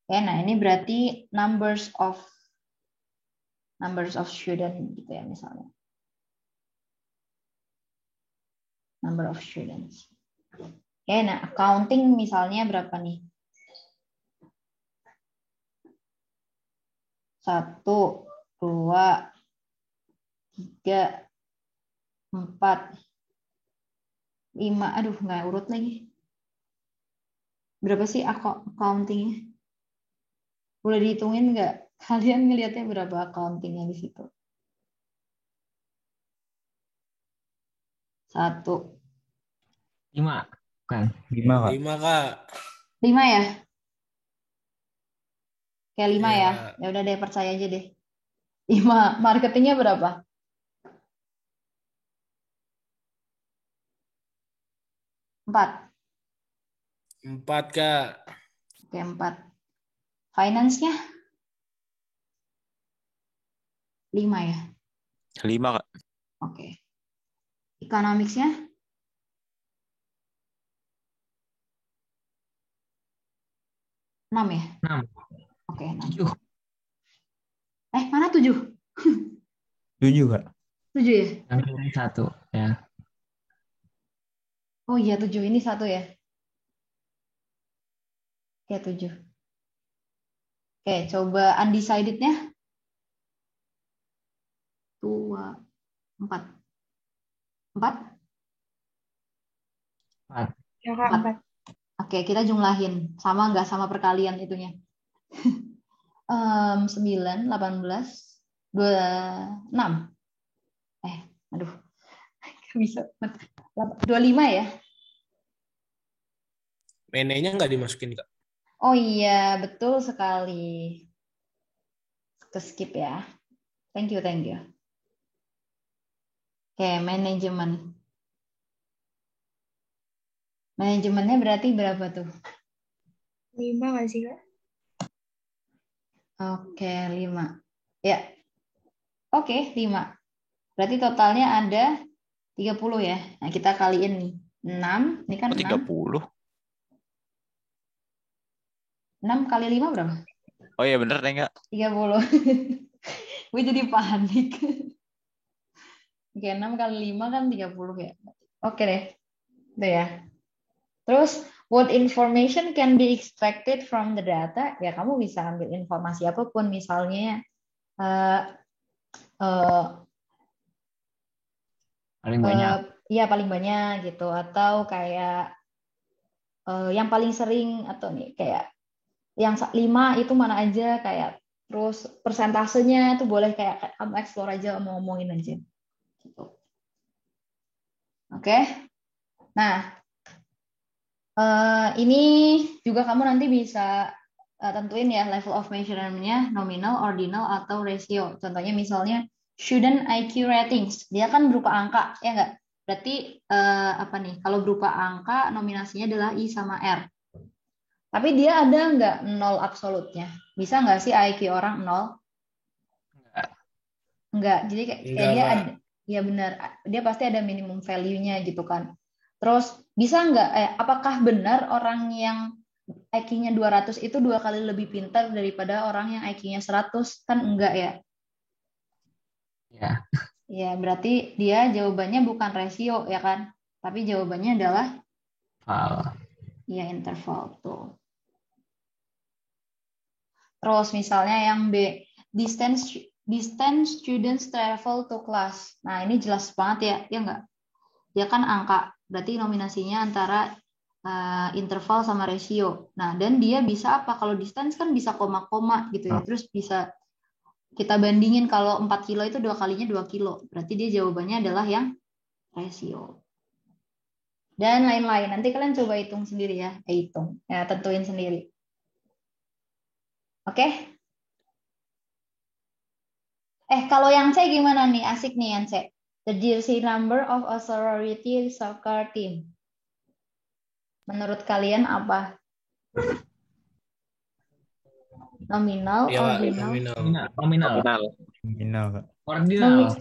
Oke, nah ini berarti numbers of student gitu ya misalnya. Number of students. Oke, nah accounting misalnya berapa nih? 1, 2, 3, 4, 5. Aduh, nggak urut lagi. Berapa sih accounting-nya? Boleh dihitungin nggak? Kalian ngelihatnya berapa accounting-nya di situ? 1. 5. Bukan. 5, Kak. 5, Kak. 5 ya? Kayak 5 Iya, ya? Kak. Ya udah deh, percaya aja deh. 5. Marketingnya berapa? 4. 4, Kak. Oke, 4. Finance-nya? 5 ya? 5, Kak. Oke. Economics-nya? 6 ya? 6. Oke, 6. 7. Mana 7? 7, Kak. 7 ya? Yang kiri 1 ya. Oh iya, 7 ini 1 ya? Oke, 7. Oke, coba undecided-nya? 2, 4. 4? 4. Ya, Kak, 4. Oke, kita jumlahin. Sama nggak sama perkalian itunya? 9, 18, 26. Aduh. Nggak bisa. 25 ya? Mene-nya nggak dimasukin, Kak. Oh iya, betul sekali. Skip ya. Thank you. Oke, manajemen. Manajemennya berarti berapa tuh? 5 nggak sih, Kak? Oke, 5. Ya, oke, 5. Berarti totalnya ada 30 ya. Nah, kita kaliin nih. 6, ini kan Oh, 6. 30. 6 kali 5 berapa? Oh iya bener deh enggak? 30. Gue jadi panik. Oke, 6 kali 5 kan 30 ya. Oke deh. Itu ya. Terus, what information can be expected from the data? Ya, kamu bisa ambil informasi apapun. Misalnya, Paling banyak. ya paling banyak gitu. Atau kayak yang paling sering, atau nih kayak yang 5 itu mana aja, kayak terus persentasenya itu boleh kayak kamu explore aja, mau ngomongin aja. Gitu. Oke. Nah, ini juga kamu nanti bisa tentuin ya level of measurement-nya, nominal, ordinal, atau ratio. Contohnya misalnya student IQ ratings, dia kan berupa angka, ya nggak? Berarti apa nih? Kalau berupa angka, nominasinya adalah I sama R. Tapi dia ada nggak 0 absolutnya? Bisa nggak sih IQ orang 0? Enggak. Jadi kayak Enggak, dia Kak. ada, ya benar, dia pasti ada minimum value-nya gitu kan. Terus bisa nggak, apakah benar orang yang IQ-nya 200 itu 2 kali lebih pintar daripada orang yang IQ-nya 100? Kan enggak ya? Ya. Ya, berarti dia jawabannya bukan rasio ya kan? Tapi jawabannya adalah ya interval tuh. Terus misalnya yang B, distance students travel to class. Nah, ini jelas banget ya nggak? Dia kan angka, berarti nominasinya antara interval sama ratio. Nah, dan dia bisa apa? Kalau distance kan bisa koma-koma gitu ya. Terus bisa kita bandingin, kalau 4 kilo itu 2 kalinya 2 kilo. Berarti dia jawabannya adalah yang ratio. Dan lain-lain. Nanti kalian coba hitung sendiri ya. Hitung. Ya, tentuin sendiri. Oke? Kalau yang C gimana nih? Asik nih yang C. The jersey number of a sorority soccer team. Menurut kalian apa? Nominal, Ya, Kak, ordinal? Nominal. Nominal, Kak. Ordinal.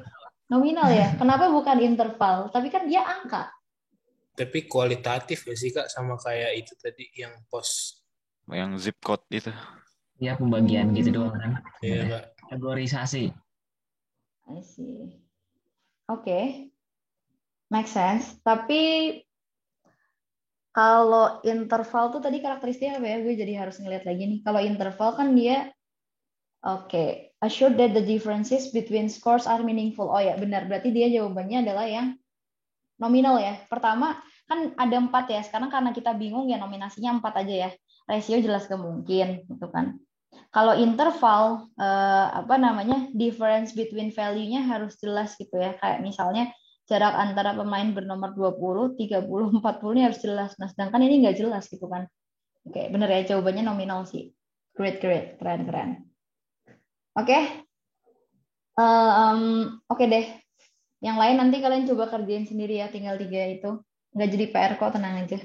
Nominal ya? Kenapa bukan interval? Tapi kan dia angka. Tapi kualitatif ya sih, Kak, sama kayak itu tadi yang pos. Yang zip code itu. Ya pembagian gitu doang kan. Iya, Kak. Kategorisasi. I see. Oke. Make sense. Tapi kalau interval tuh tadi karakteristiknya apa ya? Gue jadi harus ngeliat lagi nih. Kalau interval kan dia assure that the differences between scores are meaningful. Oh ya, benar. Berarti dia jawabannya adalah yang nominal ya. Pertama, kan ada 4 ya. Sekarang karena kita bingung ya, nominasinya 4 aja ya. Rasio jelas gak mungkin, gitu kan. Kalau interval, difference between value-nya harus jelas gitu ya. Kayak misalnya jarak antara pemain bernomor 20, 30, 40 ini harus jelas. Nah, sedangkan ini nggak jelas gitu kan. Oke, bener ya, jawabannya nominal sih. Great. Keren. Oke. Oke deh. Yang lain nanti kalian coba kerjain sendiri ya, tinggal 3 itu. Nggak jadi PR kok, tenang aja.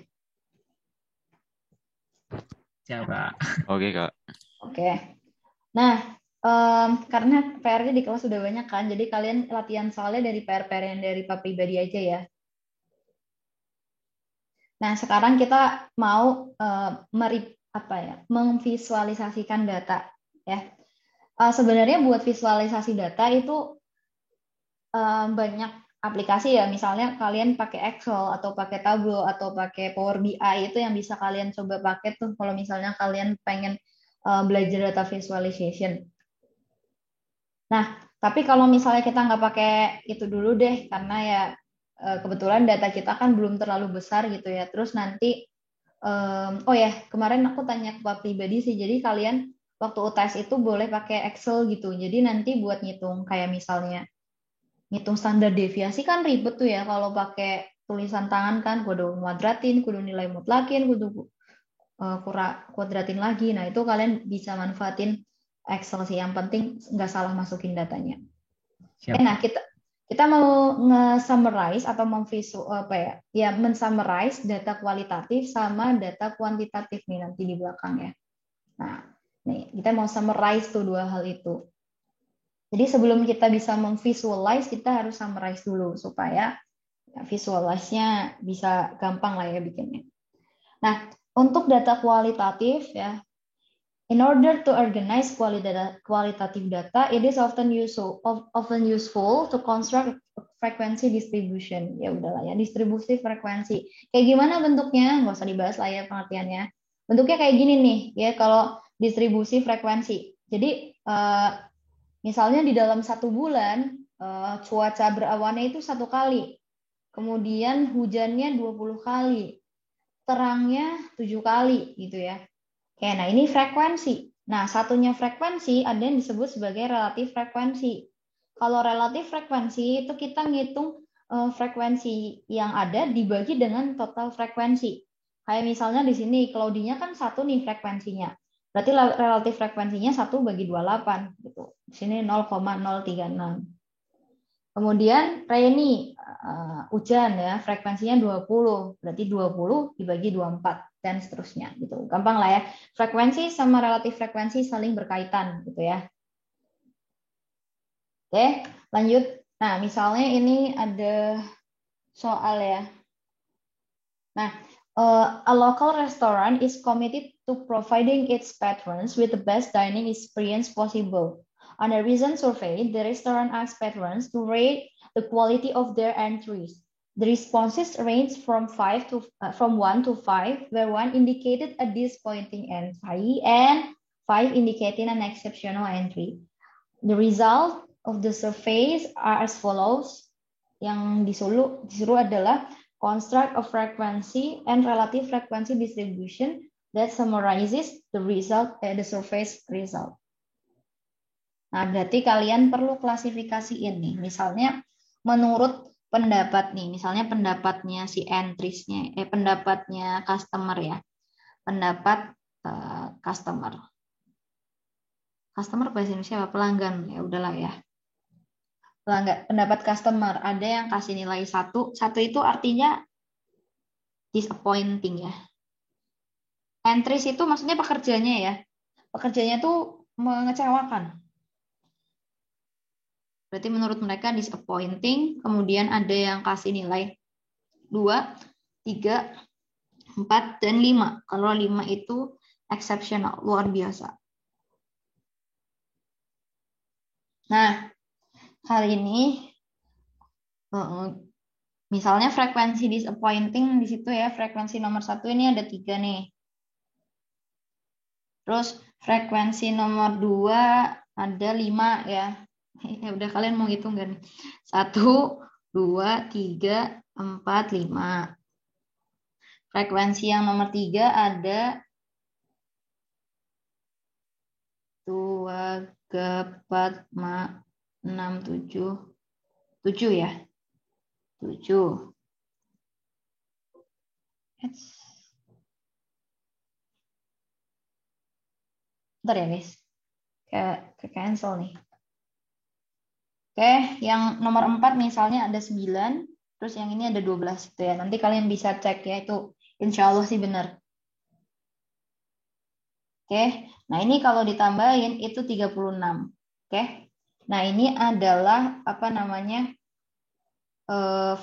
Siap, Kak. Oke, Kak. Oke. Nah, karena PR-nya di kelas sudah banyak kan, jadi kalian latihan soalnya dari PR-PR yang dari Pak pribadi aja ya. Nah, sekarang kita mau memvisualisasikan data ya. Sebenarnya buat visualisasi data itu banyak aplikasi ya, misalnya kalian pakai Excel atau pakai Tableau atau pakai Power BI, itu yang bisa kalian coba pakai tuh kalau misalnya kalian pengen belajar data visualization. Nah, tapi kalau misalnya kita nggak pakai itu dulu deh, karena ya kebetulan data kita kan belum terlalu besar gitu ya. Terus nanti, kemarin aku tanya ke Pak pribadi sih, jadi kalian waktu UTS itu boleh pakai Excel gitu. Jadi nanti buat ngitung kayak misalnya ngitung standar deviasi kan ribet tuh ya kalau pakai tulisan tangan kan, kudu kuadratin, kudu nilai mutlakin, kudu kuadratin lagi. Nah, itu kalian bisa manfaatin Excel sih. Yang penting nggak salah masukin datanya. Siap. Nah, kita mau nge-summarize atau men-summarize data kualitatif sama data kuantitatif nih nanti di belakang ya. Nah, nih kita mau summarize tuh dua hal itu. Jadi sebelum kita bisa memvisualize, kita harus summarize dulu supaya visualize-nya bisa gampang lah ya bikinnya. Nah, untuk data kualitatif ya, in order to organize qualitative data, it is often useful to construct frequency distribution. Ya udahlah ya, distribusi frekuensi. Kayak gimana bentuknya? Nggak usah dibahas lah ya pengertiannya. Bentuknya kayak gini nih, ya kalau distribusi frekuensi. Jadi misalnya di dalam 1 bulan cuaca berawannya itu 1 kali, kemudian hujannya 20 kali, terangnya 7 kali gitu ya. Oke, nah ini frekuensi. Nah, satunya frekuensi ada yang disebut sebagai relatif frekuensi. Kalau relatif frekuensi itu kita ngitung frekuensi yang ada dibagi dengan total frekuensi. Kayak misalnya di sini cloudy-nya kan 1 nih frekuensinya. Berarti relatif frekuensinya 1 bagi 28 gitu. Di sini 0,036. Kemudian rainy, hujan ya, frekuensinya 20. Berarti 20 dibagi 24 dan seterusnya gitu. Gampang lah ya. Frekuensi sama relatif frekuensi saling berkaitan gitu ya. Oke, lanjut. Nah, misalnya ini ada soal ya. Nah, a local restaurant is committed to providing its patrons with the best dining experience possible. On a recent survey, the restaurant asked patrons to rate the quality of their entries. The responses ranged from 1 to 5, where 1 indicated a disappointing entry and 5 indicating an exceptional entry. The result of the surveys are as follows. Yang disuruh adalah construct a frequency and relative frequency distribution that summarizes the survey's result. Nah, berarti kalian perlu klasifikasiin nih. Misalnya menurut pendapat nih, misalnya pendapatnya si entries-nya, pendapatnya customer ya. Pendapat customer. Customer bahasa Indonesia apa? Pelanggan. Ya udahlah ya. Pelanggan, pendapat customer. Ada yang kasih nilai 1. 1 itu artinya disappointing ya. Entries itu maksudnya pekerjanya ya. Pekerjanya itu mengecewakan. Berarti menurut mereka disappointing, kemudian ada yang kasih nilai 2, 3, 4, dan 5. Kalau 5 itu exceptional, luar biasa. Nah, kali ini misalnya frekuensi disappointing di situ ya, frekuensi nomor 1 ini ada 3 nih. Terus frekuensi nomor 2 ada 5 ya. Ya udah kalian mau hitung kan? 1, 2, 3, 4, 5. Frekuensi yang nomor 3 ada 2, 3, 4, 5, 6, 7. 7 ya. 7. Bentar ya guys. Ke cancel nih. Oke, yang nomor 4 misalnya ada 9, terus yang ini ada 12 gitu ya. Nanti kalian bisa cek ya, itu insya Allah sih benar. Oke, nah ini kalau ditambahin itu 36. Oke, nah ini adalah apa namanya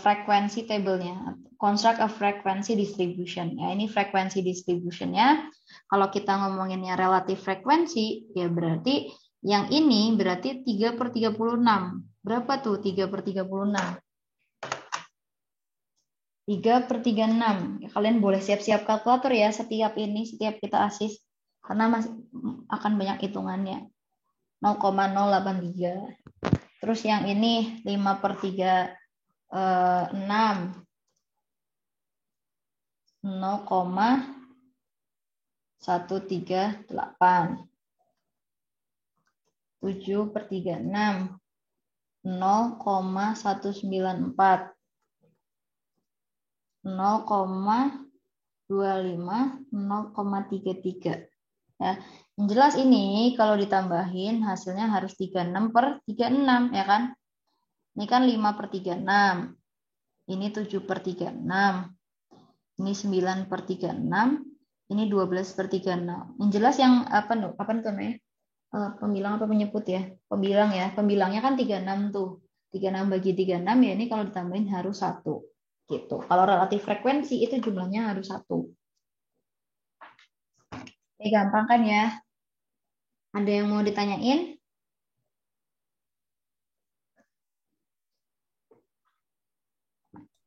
frekuensi tabelnya. Construct a frequency distribution. Ya, ini frekuensi distributionnya. Kalau kita ngomonginnya relatif frekuensi, ya berarti yang ini berarti 3/36. Berapa tuh 3/36? 3/36. Ya, kalian boleh siap-siap kalkulator ya setiap kita asis. Karena masih akan banyak hitungannya. 0,083. Terus yang ini 5/36. 0,138. 7/36. 0,194. 0,194. 25, 0,33. Ya, yang jelas ini kalau ditambahin hasilnya harus 36/36 ya kan? Ini kan 5/36. Ini 7/36. Ini 9/36. Ini 12/36. Yang jelas yang apa itu namanya? Pembilang apa penyebut ya? Pembilang ya. Pembilangnya kan 36 tuh. 36 bagi 36 ya ini kalau ditambahin harus 1. Gitu. Kalau relatif frekuensi itu jumlahnya harus 1. Oke, gampang kan ya? Ada yang mau ditanyain?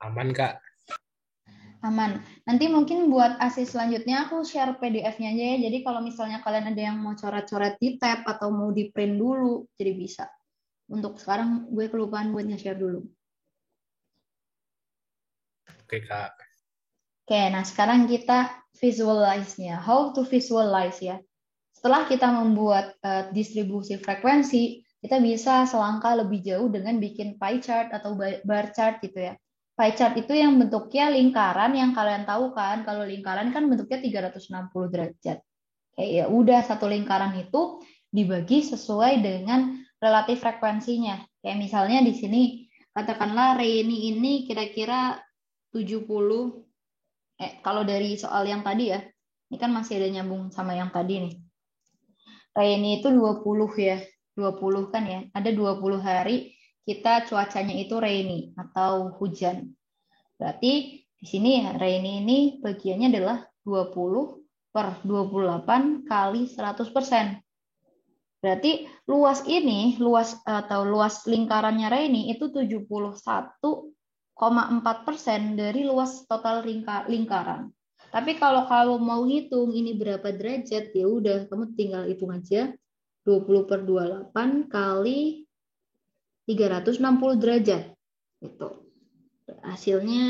Aman, Kak. Aman. Nanti mungkin buat asis selanjutnya aku share PDF-nya aja ya. Jadi kalau misalnya kalian ada yang mau coret-coret di tab atau mau di print dulu, jadi bisa. Untuk sekarang gue kelupaan buat nge-share dulu. Oke, Kak. Oke, nah sekarang kita visualize-nya. How to visualize ya. Setelah kita membuat distribusi frekuensi, kita bisa selangkah lebih jauh dengan bikin pie chart atau bar chart gitu ya. Pie chart itu yang bentuknya lingkaran yang kalian tahu kan, kalau lingkaran kan bentuknya 360 derajat. Kayak ya udah satu lingkaran itu dibagi sesuai dengan relatif frekuensinya. Kayak misalnya di sini katakanlah Reni ini kira-kira 70 kalau dari soal yang tadi ya. Ini kan masih ada nyambung sama yang tadi nih. Reni itu 20 ya. 20 kan ya. Ada 20 hari kita cuacanya itu rainy atau hujan. Berarti di sini ya, rainy ini bagiannya adalah 20/28 kali 100%. Berarti luas lingkarannya rainy itu 71,4% dari luas total lingkaran. Tapi kalau kamu mau hitung ini berapa derajat, ya udah kamu tinggal hitung aja 20/28 kali 360 derajat. Gitu. Hasilnya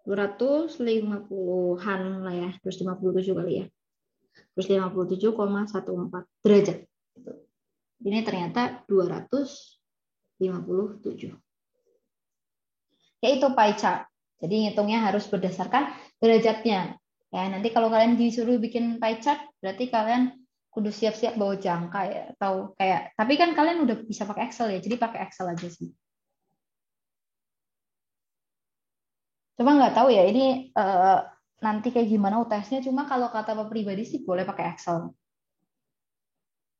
250-an lah ya, 257 kali ya. 257,14 derajat. Gitu. Ini ternyata 257. Yaitu pie chart. Jadi ngitungnya harus berdasarkan derajatnya. Ya, nanti kalau kalian disuruh bikin pie chart, berarti kalian kudu siap-siap bawa jangka ya, atau kayak. Tapi kan kalian udah bisa pakai Excel ya, jadi pakai Excel aja sih. Cuma nggak tahu ya ini nanti kayak gimana UTS-nya. Cuma kalau kata Pak pribadi sih boleh pakai Excel.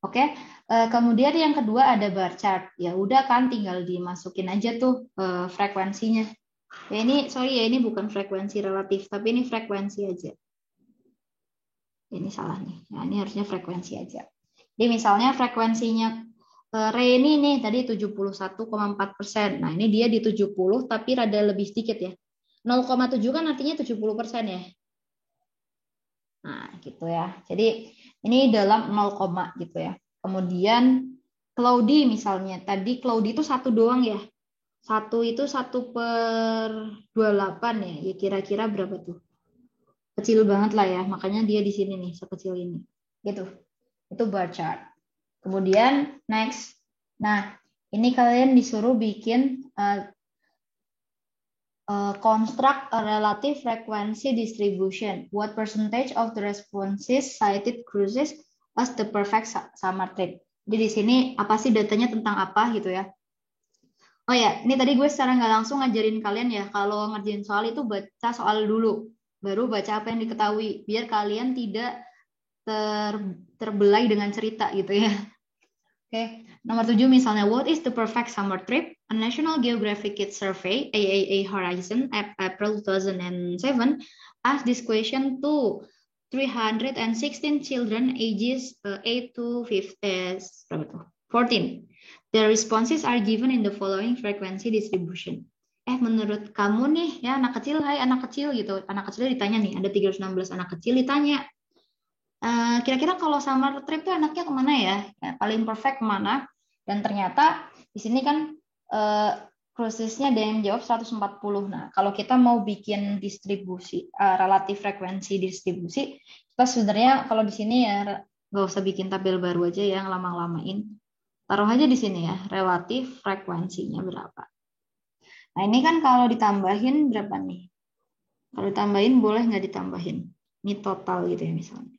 Oke, kemudian yang kedua ada bar chart. Ya udah kan, tinggal dimasukin aja tuh frekuensinya. Ya ini ini bukan frekuensi relatif, tapi ini frekuensi aja. Ini salah nih. Nah, ini harusnya frekuensi aja. Jadi misalnya frekuensinya Reni nih tadi 71,4%. Nah, ini dia di 70 tapi rada lebih sedikit ya. 0,7 kan artinya 70% ya. Nah, gitu ya. Jadi ini dalam 0, gitu ya. Kemudian cloudy misalnya. Tadi cloudy itu 1 doang ya. 1 itu 1/28 ya. Ya kira-kira berapa tuh? Kecil banget lah ya. Makanya dia di sini nih, sekecil ini. Gitu. Itu bar chart. Kemudian next. Nah, ini kalian disuruh bikin construct a relative frequency distribution. What percentage of the responses cited cruises as the perfect summer trip? Jadi di sini apa sih datanya tentang apa gitu ya? Oh ya, ini tadi gue secara nggak langsung ngajarin kalian ya, kalau ngerjain soal itu baca soal dulu, baru baca apa yang diketahui, biar kalian tidak terbelai dengan cerita gitu ya. Oke, nomor 7 misalnya, what is the perfect summer trip? A National Geographic Kids Survey, AAA Horizon, April 2007, asked this question to 316 children ages 8 to 14. The responses are given in the following frequency distribution. Menurut kamu nih, ya anak kecil, hai anak kecil gitu, anak kecilnya ditanya nih, ada 316 anak kecil ditanya, kira-kira kalau summer trip tuh anaknya kemana ya? Paling perfect kemana? Dan ternyata di sini kan cruisesnya ada yang jawab 140. Nah, kalau kita mau bikin distribusi, relatif frekuensi distribusi, kita sebenarnya kalau di sini ya nggak usah bikin tabel baru aja yang lama-lamain. Taruh aja di sini ya, relatif frekuensinya berapa. Nah, ini kan kalau ditambahin berapa nih? Kalau ditambahin boleh nggak ditambahin? Ini total gitu ya misalnya.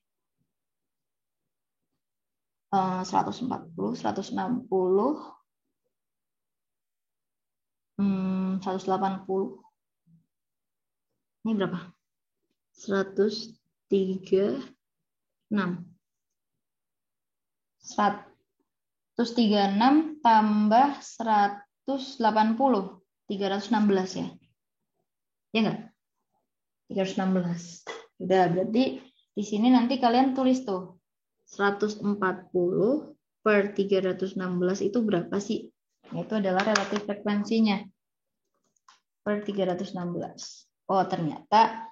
140, 160, 180. Ini berapa? 136. 136 tambah 180. 316 ya. Ya enggak? 316. Udah, berarti di sini nanti kalian tulis tuh 140 per 316 itu berapa sih? Itu adalah relatif frekuensinya per 316. Oh, ternyata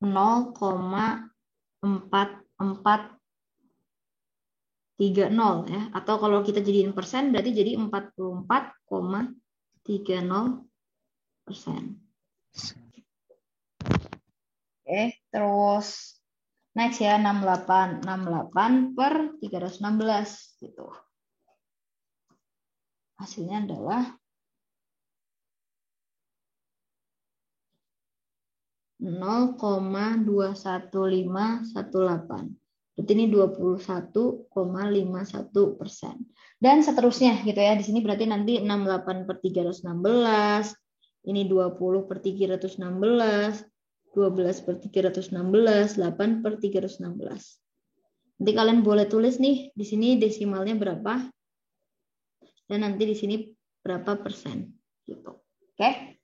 0,4430 ya. Atau kalau kita jadiin persen berarti jadi 44,30%. Oke, terus next ya 68 per 316 gitu. Hasilnya adalah 0,21518. Berarti ini 21,51%. Dan seterusnya gitu ya. Di sini berarti nanti 68 per 316, ini 20 per 316, 12 per 316, 8 per 316. Nanti kalian boleh tulis nih, di sini desimalnya berapa, dan nanti di sini berapa persen. Gitu. Oke?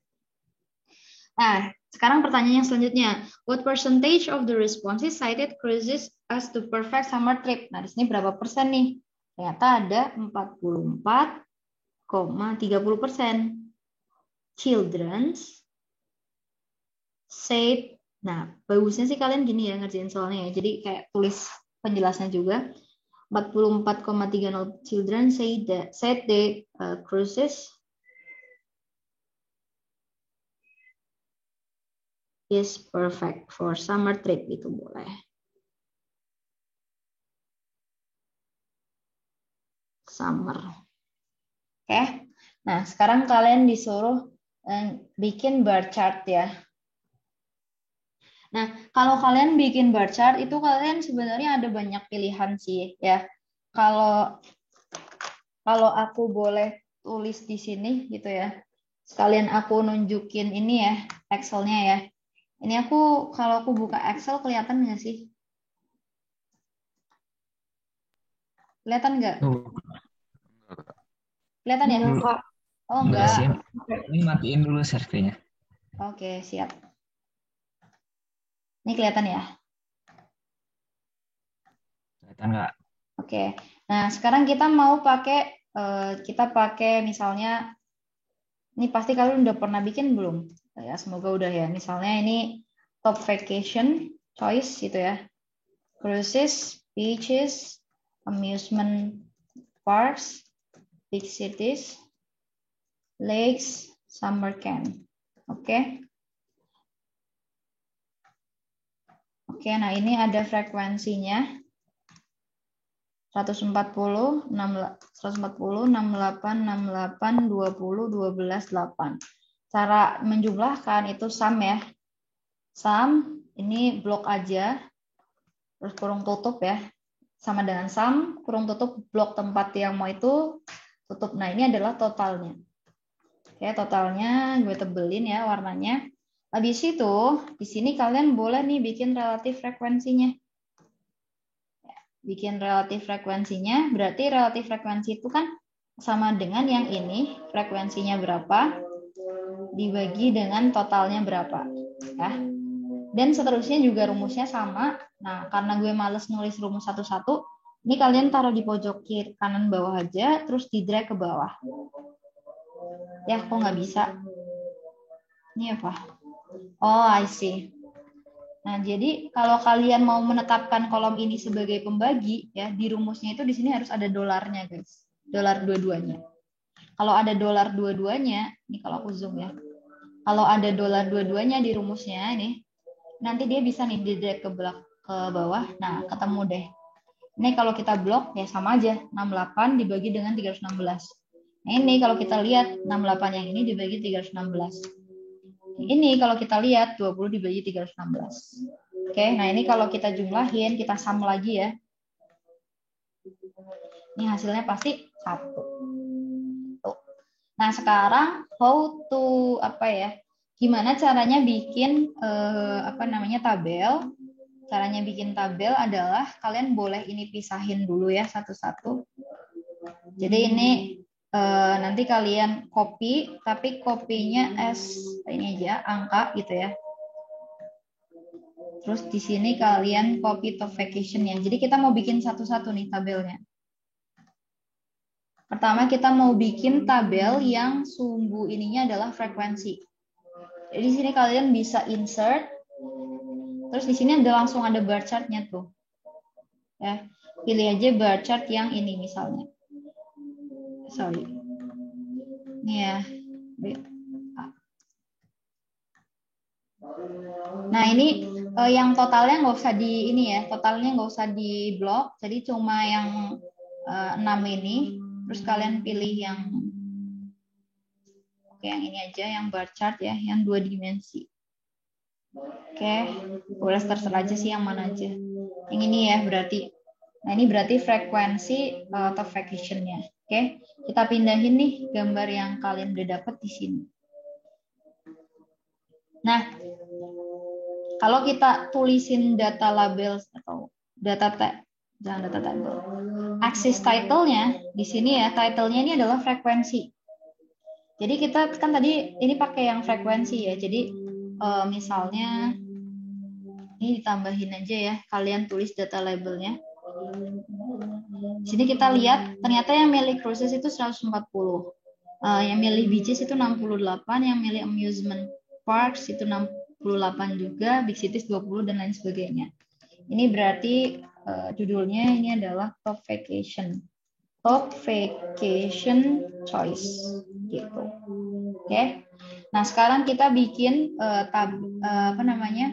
Nah, sekarang pertanyaan yang selanjutnya. What percentage of the responses cited cruises us to perfect summer trip? Nah, di sini berapa persen nih? Ternyata ada 44,30%. Children's said, nah bagusnya sih kalian gini ya ngerjain soalnya ya. Jadi kayak tulis penjelasnya juga. 44,30 children said they cruises is perfect for summer trip, itu boleh. Summer. Oke. Nah, sekarang kalian disuruh bikin bar chart ya. Nah, kalau kalian bikin bar chart itu kalian sebenarnya ada banyak pilihan sih ya. Kalau aku boleh tulis di sini gitu ya. Sekalian aku nunjukin ini ya, Excel-nya ya. Ini kalau aku buka Excel kelihatan nggak sih? Kelihatan nggak? Kelihatan ya? Oh enggak. Ini matiin dulu share-nya. Oke, siap. Ini kelihatan ya? Kelihatan nggak? Oke. Nah, sekarang kita mau pakai misalnya, ini pasti kalian udah pernah bikin belum? Ya, semoga udah ya. Misalnya ini top vacation choice gitu ya. Cruises, beaches, amusement parks, big cities, lakes, summer camp. Oke. Oke, nah ini ada frekuensinya. 140, 68, 68, 20, 12, 8. Cara menjumlahkan itu sum ya. Sum, ini blok aja, terus kurung tutup ya. Sama dengan sum, kurung tutup blok tempat yang mau itu tutup. Nah, ini adalah totalnya. Oke, totalnya gue tebelin ya warnanya. Habis itu, di sini kalian boleh nih bikin relatif frekuensinya. Bikin relatif frekuensinya, berarti relatif frekuensi itu kan sama dengan yang ini, frekuensinya berapa, dibagi dengan totalnya berapa. Ya. Dan seterusnya juga rumusnya sama. Nah, karena gue males nulis rumus satu-satu, ini kalian taruh di pojok kiri kanan bawah aja, terus di drag ke bawah. Ya, kok nggak bisa? Ini apa? Oh, I see. Nah, jadi kalau kalian mau menetapkan kolom ini sebagai pembagi, ya di rumusnya itu di sini harus ada dolarnya, guys. Dolar dua-duanya. Kalau ada dolar dua-duanya, ini kalau aku zoom ya. Kalau ada dolar dua-duanya di rumusnya ini, nanti dia bisa nih di drag ke bawah. Nah, ketemu deh. Ini kalau kita blok ya sama aja, 68 dibagi dengan 316. Nah, ini kalau kita lihat 68 yang ini dibagi 316. Ini kalau kita lihat 20 dibagi 316. Oke, nah ini kalau kita jumlahin, kita sum lagi ya. Ini hasilnya pasti 1. Tuh. Nah, sekarang how to gimana caranya bikin tabel? Caranya bikin tabel adalah kalian boleh ini pisahin dulu ya satu-satu. Jadi ini nanti kalian copy, tapi copy-nya ini aja angka gitu ya. Terus di sini kalian copy top vacation-nya. Jadi kita mau bikin satu-satu nih tabelnya. Pertama kita mau bikin tabel yang sumbu ininya adalah frekuensi. Jadi di sini kalian bisa insert. Terus di sini langsung ada bar chart-nya tuh. Ya, pilih aja bar chart yang ini misalnya. Sorry. Ini ya. Nah, ini yang totalnya nggak usah di ini ya, totalnya nggak usah di blok, jadi cuma yang 6 ini. Terus kalian pilih yang yang ini aja, yang bar chart ya, yang 2 dimensi. Oke, boleh terserah aja sih yang mana aja. Yang ini ya berarti. Nah, ini berarti frekuensi top vacation-nya. Oke, kita pindahin nih gambar yang kalian udah dapat di sini. Nah, kalau kita tulisin data label atau data table, axis title-nya di sini ya, title-nya ini adalah frekuensi. Jadi kita kan tadi ini pakai yang frekuensi ya. Jadi misalnya ini ditambahin aja ya, kalian tulis data labelnya. Di sini kita lihat ternyata yang milih cruises itu 140, yang milih beaches itu 68, yang milih amusement parks itu 68 juga, big cities 20 dan lain sebagainya. Ini berarti judulnya ini adalah top vacation choice gitu. Oke. Nah, sekarang kita bikin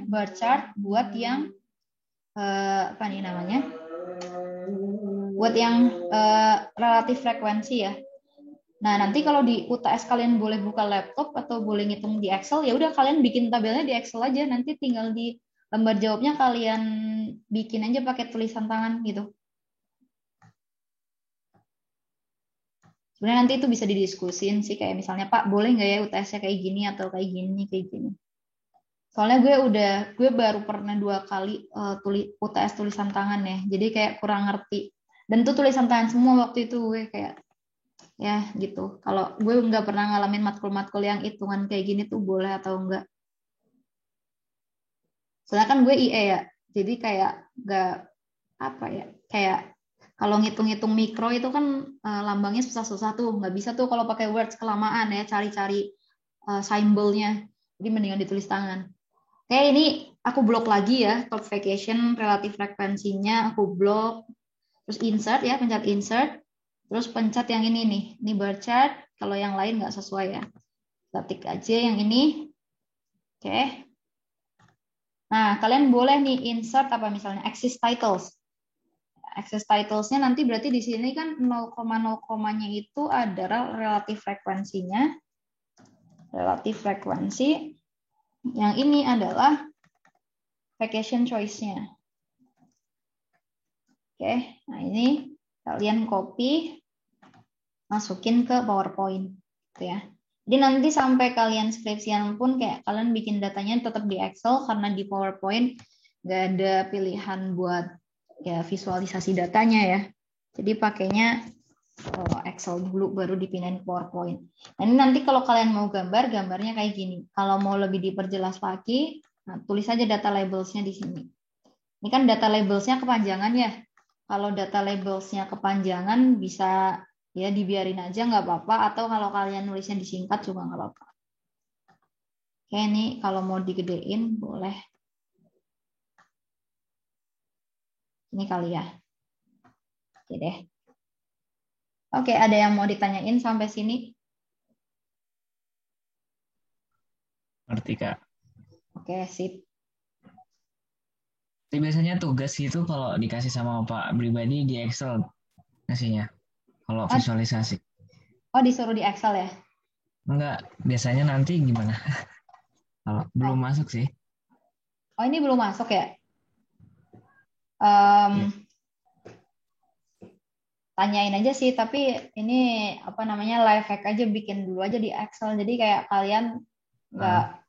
bar chart buat yang buat yang relatif frekuensi ya. Nah, nanti kalau di UTS kalian boleh buka laptop atau boleh ngitung di Excel, ya udah kalian bikin tabelnya di Excel aja, nanti tinggal di lembar jawabnya kalian bikin aja pakai tulisan tangan gitu. Sebenarnya nanti itu bisa didiskusin sih, kayak misalnya Pak boleh nggak ya UTS-nya kayak gini atau kayak gini. Soalnya gue baru pernah 2 kali UTS tulisan tangan ya, jadi kayak kurang ngerti. Dan itu tulisan tangan semua waktu itu, gue kayak ya gitu. Kalau gue nggak pernah ngalamin matkul-matkul yang hitungan kayak gini tuh boleh atau enggak. Soalnya kan gue IE ya, jadi kayak nggak kayak kalau ngitung-ngitung mikro itu kan lambangnya susah-susah tuh, nggak bisa tuh kalau pakai words kelamaan ya, cari-cari symbol-nya. Jadi mendingan ditulis tangan. Oke, ini aku blok lagi ya, top vacation relatif frekuensinya aku blok. Terus insert ya, pencet insert. Terus pencet yang ini nih, ini bar chart. Kalau yang lain nggak sesuai ya, ketik aja yang ini. Oke. Nah, kalian boleh nih insert misalnya axis titles. Axis titles-nya nanti berarti di sini kan 0,0-nya itu adalah relatif frekuensinya. Relatif frekuensi. Yang ini adalah vacation choice-nya. Oke, nah ini kalian copy, masukin ke PowerPoint, gitu ya. Jadi nanti sampai kalian skripsian pun kayak kalian bikin datanya tetap di Excel, karena di PowerPoint nggak ada pilihan buat ya visualisasi datanya ya. Jadi pakainya Excel dulu baru dipindahin ke PowerPoint. Nah, ini nanti kalau kalian mau gambarnya kayak gini. Kalau mau lebih diperjelas lagi, nah, tulis aja data labels-nya di sini. Ini kan data labels-nya kepanjangan ya. Kalau data labels-nya kepanjangan bisa ya dibiarin aja nggak apa-apa, atau kalau kalian nulisnya disingkat juga nggak apa-apa. Oke, ini kalau mau digedein boleh. Ini kali ya. Oke deh. Oke, ada yang mau ditanyain sampai sini? Ngerti, Kak. Oke, sip. Tapi biasanya tugas itu kalau dikasih sama Pak pribadi di Excel ngasihnya. Kalau visualisasi. Oh, disuruh di Excel ya? Enggak, biasanya nanti gimana? Kalau belum masuk sih. Oh, ini belum masuk ya? Iya. Tanyain aja sih, tapi ini apa namanya, life hack aja, bikin dulu aja di Excel. Jadi kayak kalian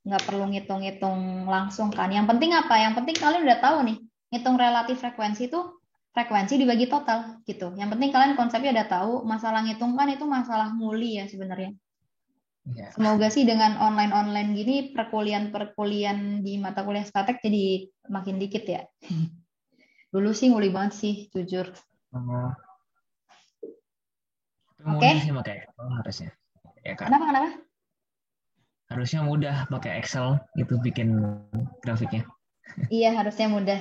nggak perlu ngitung-ngitung langsung kan. Yang penting apa? Yang penting kalian udah tahu nih, ngitung relatif frekuensi itu frekuensi dibagi total gitu. Yang penting kalian konsepnya udah tahu. Masalah ngitung kan itu masalah muli ya sebenarnya. Iya. Semoga sih dengan online-online gini perkuliahan di mata kuliah statek jadi makin dikit ya. Dulu sih nguli banget sih, jujur. Oke. Mudah sih pakai Excel harusnya. Ya kan? Kenapa? Harusnya mudah pakai Excel itu bikin grafiknya. Iya, harusnya mudah.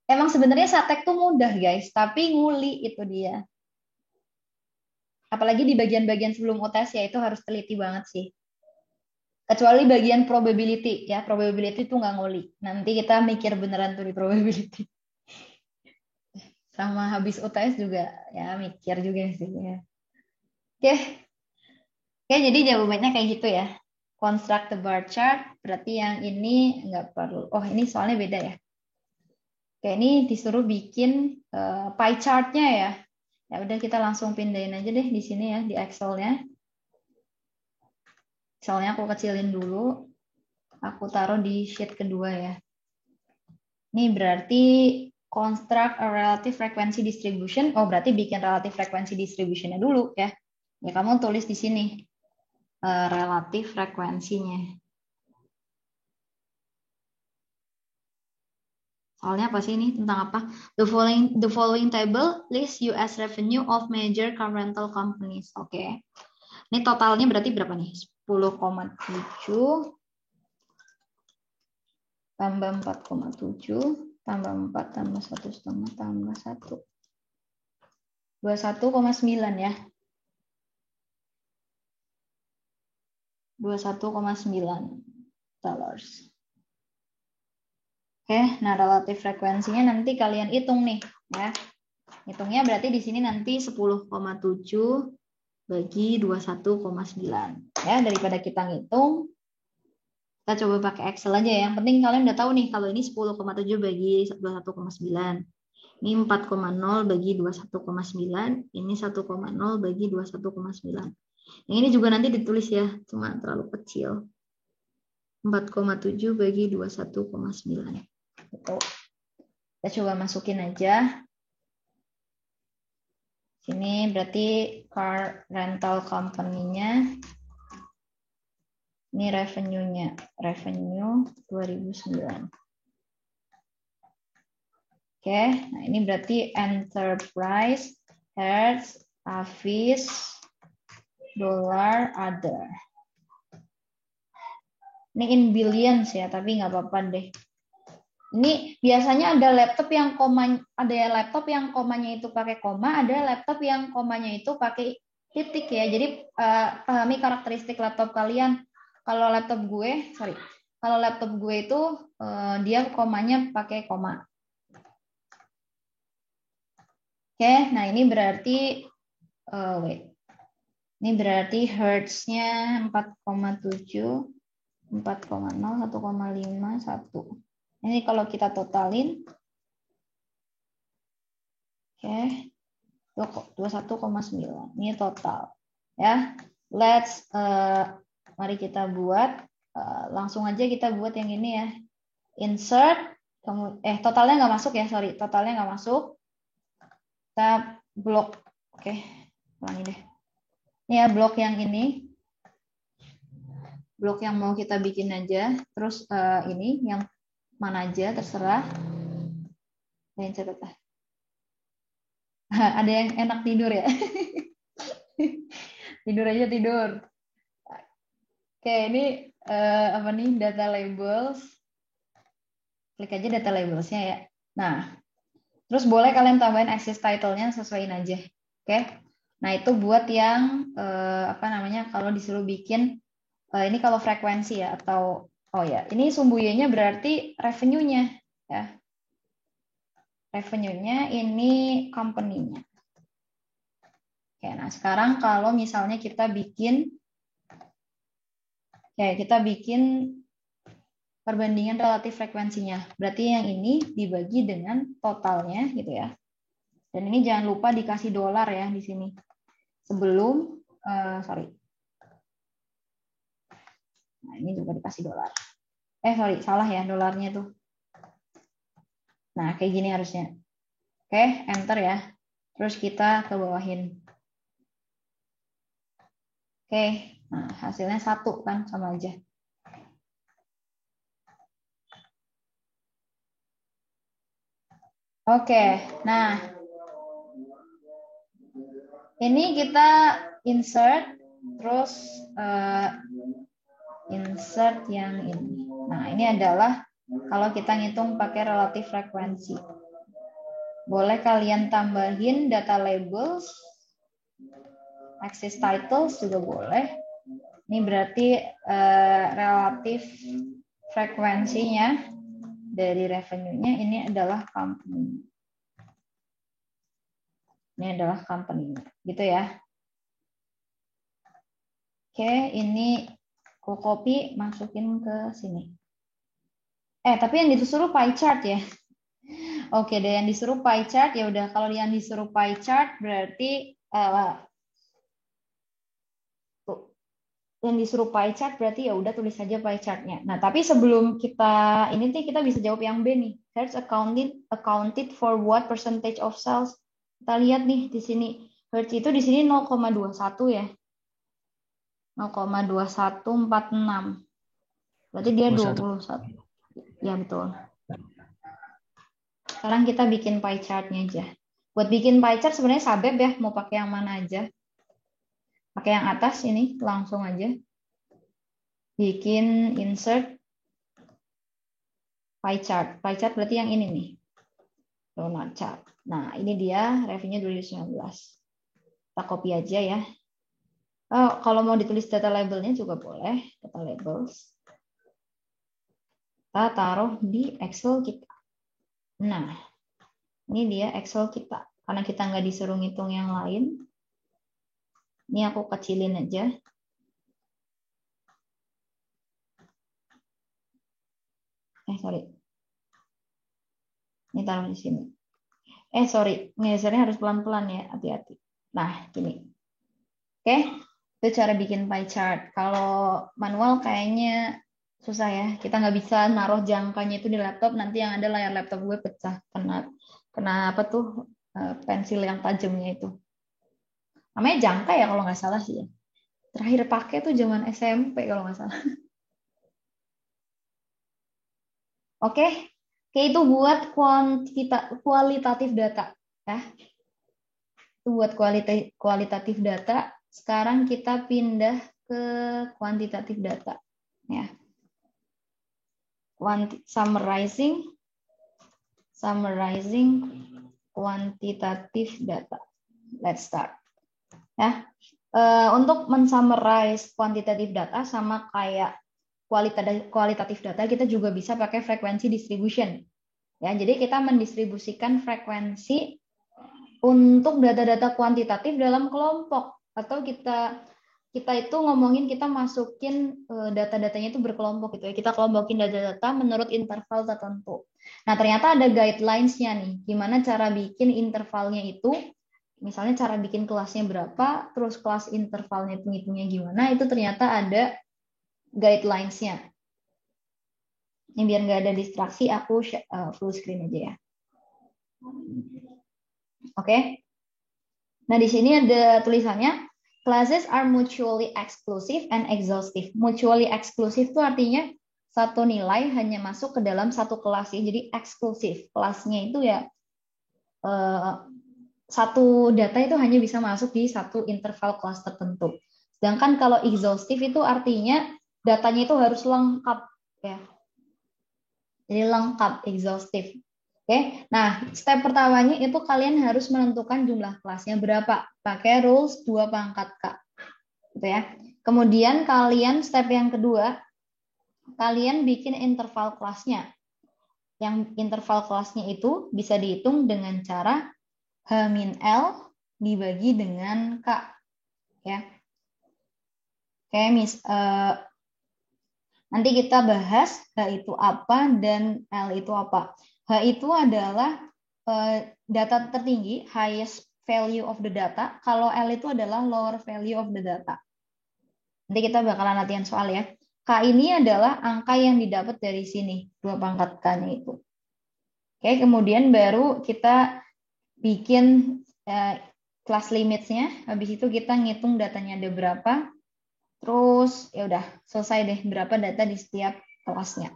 Emang sebenarnya statek tuh mudah guys, tapi nguli itu dia. Apalagi di bagian-bagian sebelum UTS ya, itu harus teliti banget sih. Kecuali bagian probability ya, probability itu nggak nguli. Nanti kita mikir beneran tuh di probability. Sama habis UTS juga ya mikir juga sih ya. Oke, jadi jawabannya kayak gitu ya. Construct the bar chart, berarti yang ini nggak perlu. Oh, ini soalnya beda ya. Oke, ini disuruh bikin pie chart-nya ya. Ya udah, kita langsung pindahin aja deh di sini ya, di Excel-nya. Excel-nya aku kecilin dulu. Aku taruh di sheet kedua ya. Ini berarti construct a relative frequency distribution. Oh, berarti bikin relative frequency distribution-nya dulu ya. Ya, kamu tulis di sini relatif frekuensinya. Soalnya apa sih ini? Tentang apa? The following table list US revenue of major car rental companies. Oke. Ini totalnya berarti berapa nih? 10,7 tambah 4,7 tambah 4 tambah 1,5 tambah 1. 21,9 ya. 21,9 dollars. Oke, nah relatif frekuensinya nanti kalian hitung nih ya. Hitungnya berarti di sini nanti 10,7 bagi 21,9. Ya, daripada kita ngitung, kita coba pakai Excel aja ya. Yang penting kalian udah tahu nih kalau ini 10,7 bagi 21,9. Ini 4,0 bagi 21,9, ini 1,0 bagi 21,9. Yang ini juga nanti ditulis ya, cuma terlalu kecil. 4,7 bagi 21,9. Gitu. Kita coba masukin aja. Sini berarti car rental company-nya. Ini revenue-nya. Revenue 2009. Oke, nah ini berarti enterprise, hertz, avis, dollar, other. Ini in billions ya, tapi nggak apa-apa deh. Ini biasanya ada laptop yang komanya itu pakai koma, ada laptop yang komanya itu pakai titik ya. Jadi pahami karakteristik laptop kalian. Kalau laptop gue itu dia komanya pakai koma. Oke, nah ini berarti ini berarti hertz-nya 4,7, 4,0, 1,5, 1. Ini kalau kita totalin, oke, 21,9. Ini total, ya. Mari kita buat, langsung aja kita buat yang ini ya. Insert, totalnya nggak masuk ya, sorry, totalnya nggak masuk. Kita blok, oke, ulangi deh. Ini ya blok yang ini, blok yang mau kita bikin aja. Terus ini yang mana aja terserah. Yang catat lah. Ada yang enak tidur ya. Tidur aja tidur. Oke, ini apa nih, data labels. Klik aja data labelsnya ya. Nah, terus boleh kalian tambahin access title-nya, sesuaiin aja. Oke. Nah, itu buat yang apa namanya, kalau disuruh bikin ini kalau frekuensi ya, atau oh ya, ini sumbu-nya berarti revenue-nya ya. Revenue-nya ini company-nya. Oke, nah sekarang kalau misalnya kita bikin perbandingan relatif frekuensinya. Berarti yang ini dibagi dengan totalnya gitu ya. Dan ini jangan lupa dikasih dolar ya di sini. Sebelum, Nah, ini juga dikasih dolar. Salah ya dolarnya tuh. Nah, kayak gini harusnya. Oke, enter ya. Terus kita ke bawahin. Oke, nah hasilnya 1 kan, sama aja. Oke, nah ini kita insert, terus insert yang ini. Nah, ini adalah kalau kita ngitung pakai relatif frekuensi. Boleh kalian tambahin data labels, axis titles juga boleh. Ini berarti relatif frekuensinya dari revenue-nya ini adalah company. Ini adalah company, gitu ya. Oke, ini aku copy, masukin ke sini. Tapi yang disuruh pie chart ya. Oke deh, yang disuruh pie chart ya udah. Kalau yang disuruh pie chart berarti yang disuruh pie chart berarti ya udah tulis saja pie chartnya. Nah, tapi sebelum kita ini nih kita bisa jawab yang B nih. Hertz accounted for what percentage of sales? Kita lihat nih di sini. Hertz itu di sini 0,21 ya. 0,2146. Berarti dia 21. Ya betul. Sekarang kita bikin pie chart-nya aja. Buat bikin pie chart sebenarnya sabep ya, mau pakai yang mana aja. Pakai yang atas ini, langsung aja. Bikin insert pie chart. Pie chart berarti yang ini nih. Donut chart. Nah, ini dia revenue 2019. Kita copy aja ya. Kalau mau ditulis data labelnya juga boleh. Data labels. Kita taruh di Excel kita. Nah, ini dia Excel kita. Karena kita nggak disuruh ngitung yang lain. Ini aku kecilin aja. Sorry. Ini taruh di sini. Sorry. Ngesernya harus pelan-pelan ya. Hati-hati. Nah, gini. Oke. Itu cara bikin pie chart. Kalau manual kayaknya susah ya. Kita nggak bisa naruh jangkanya itu di laptop. Nanti yang ada layar laptop gue pecah. Kena apa tuh pensil yang tajamnya itu. Namanya jangka ya kalau nggak salah sih ya. Terakhir pakai tuh zaman SMP kalau nggak salah. Oke, itu buat kualitatif data ya. Itu buat kualitatif data. Sekarang kita pindah ke kuantitatif data ya. Summarizing quantitative data. Let's start. Ya. Untuk mensummarize quantitative data sama kayak kualitatif data, kita juga bisa pakai frekuensi distribution. Ya, jadi kita mendistribusikan frekuensi untuk data-data kuantitatif dalam kelompok, atau kita itu ngomongin kita masukin data-datanya itu berkelompok gitu ya. Kita kelompokin data-data menurut interval tertentu. Nah, ternyata ada guidelines-nya nih. Gimana cara bikin intervalnya itu? Misalnya cara bikin kelasnya berapa, terus kelas intervalnya hitungnya gimana, itu ternyata ada guidelines-nya. Ini biar nggak ada distraksi, aku full screen aja ya. Oke. Nah, di sini ada tulisannya, classes are mutually exclusive and exhaustive. Mutually exclusive itu artinya satu nilai hanya masuk ke dalam satu kelas ya. Jadi eksklusif. Kelasnya itu ya satu data itu hanya bisa masuk di satu interval kelas tertentu. Sedangkan kalau exhaustive itu artinya datanya itu harus lengkap ya. Jadi lengkap, exhaustive. Oke. Nah, step pertamanya itu kalian harus menentukan jumlah kelasnya berapa. Pakai rules 2 pangkat K. Gitu ya. Kemudian kalian step yang kedua, kalian bikin interval kelasnya. Yang interval kelasnya itu bisa dihitung dengan cara H-L dibagi dengan K. Ya. Oke, Nanti kita bahas H itu apa dan L itu apa. H itu adalah data tertinggi, highest value of the data. Kalau L itu adalah lower value of the data. Nanti kita bakalan latihan soal ya. K ini adalah angka yang didapat dari sini, 2 pangkat K-nya itu. Oke, kemudian baru kita bikin class limits-nya. Habis itu kita ngitung datanya ada berapa. Terus ya udah selesai deh berapa data di setiap kelasnya.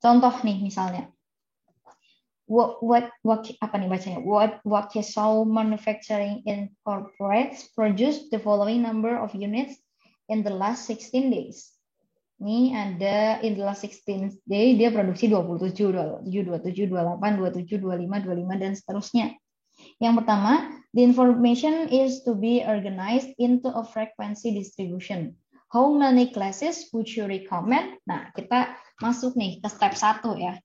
Contoh nih misalnya. What apa nih bacanya? What Kesau Manufacturing Incorporates produced the following number of units in the last 16 days. Ini ada in the last 16 days dia produksi 27, 27, 28, 27, 25, 25 dan seterusnya. Yang pertama, the information is to be organized into a frequency distribution. How many classes would you recommend? Nah, kita masuk nih ke step 1 ya.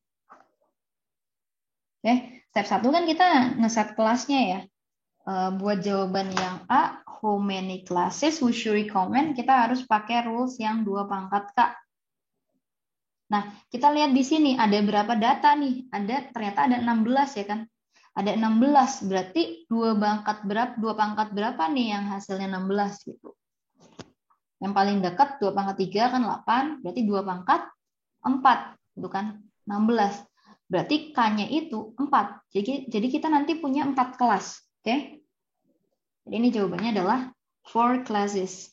Oke, step 1 kan kita ngeset kelasnya ya. Buat jawaban yang A, how many classes would you recommend? Kita harus pakai rules yang 2 pangkat K. Nah, kita lihat di sini ada berapa data nih? Ternyata ada 16 ya kan? Ada 16, berarti 2 pangkat berapa nih yang hasilnya 16 gitu. Yang paling dekat 2 pangkat 3 kan 8, berarti 2 pangkat 4, itu kan 16. Berarti K-nya itu 4. Jadi kita nanti punya 4 kelas, oke? Jadi ini jawabannya adalah 4 classes.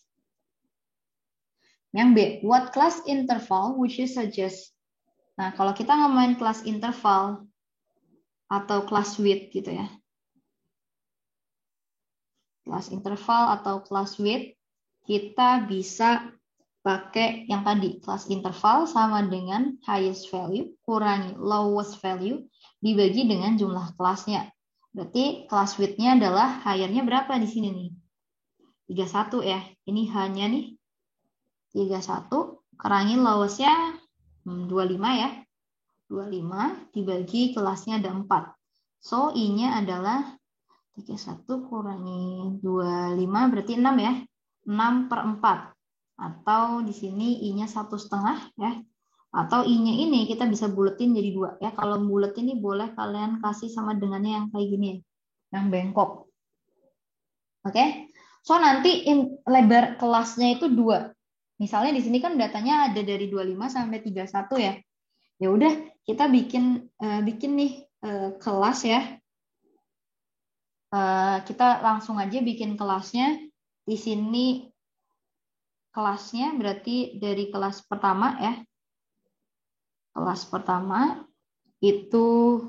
Yang B, what class interval would you suggest? Nah, kalau kita ngomongin kelas interval atau kelas width gitu ya. Kelas interval atau kelas width, kita bisa pakai yang tadi, kelas interval sama dengan highest value, kurangi lowest value, dibagi dengan jumlah kelasnya. Berarti kelas width-nya adalah higher-nya berapa di sini nih? 31 ya. Ini hanya nih 31, kurangi lowest-nya 25 ya. 25 dibagi kelasnya ada 4. So, I-nya adalah 31 kurangi 25 berarti 6 ya. 6/4. Atau di sini I-nya 1,5 ya. Atau I-nya ini kita bisa buletin jadi 2 ya. Kalau bulet ini boleh kalian kasih sama dengannya yang kayak gini ya. Yang bengkok. Oke. So nanti lebar kelasnya itu 2. Misalnya di sini kan datanya ada dari 25 sampai 31 ya. Ya udah kita bikin nih kelas ya. Kita langsung aja bikin kelasnya. Di sini kelasnya berarti dari kelas pertama ya. Kelas pertama itu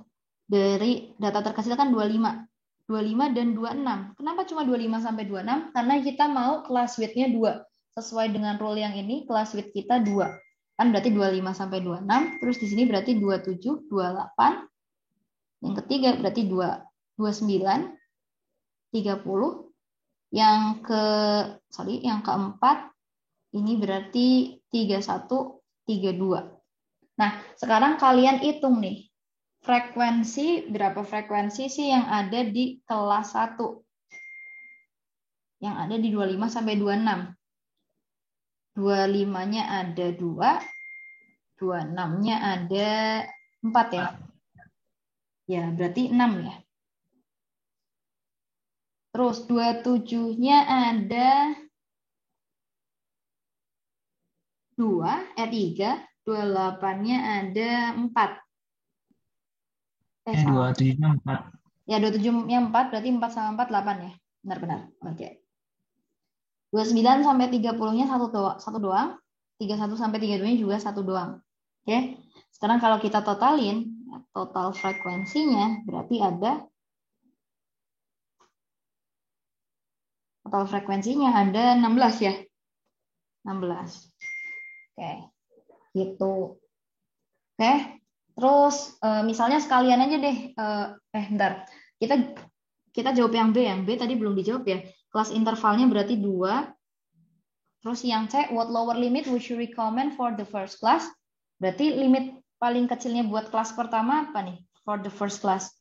dari data terkecil kan 25. 25 dan 26. Kenapa cuma 25 sampai 26? Karena kita mau kelas width-nya 2. Sesuai dengan rule yang ini, kelas width kita 2. Kan berarti 25 sampai 26. Terus di sini berarti 27, 28. Yang ketiga berarti 29, 30. Yang keempat ini berarti 31, 32. Nah, sekarang kalian hitung nih. Berapa frekuensi sih yang ada di kelas 1? Yang ada di 25 sampai 26. 25-nya ada 2, 26-nya ada 4 ya. Ya, berarti 6 ya. Terus 27-nya ada 3, 28-nya ada 4. 27-nya 4. Ya, 27-nya 4, berarti 4 sama 4, 8 ya. Benar-benar. Oke. 29 sampai 30-nya satu doang. 31 sampai 32-nya juga satu doang. Oke. Sekarang kalau kita totalin, total frekuensinya berarti ada total frekuensinya ada 16 ya. 16. Oke. Gitu. Oke. Terus misalnya sekalian aja deh bentar. Kita jawab yang B. Yang B tadi belum dijawab ya. Kelas intervalnya berarti 2. Terus yang C, what lower limit would you recommend for the first class? Berarti limit paling kecilnya buat kelas pertama apa nih? For the first class.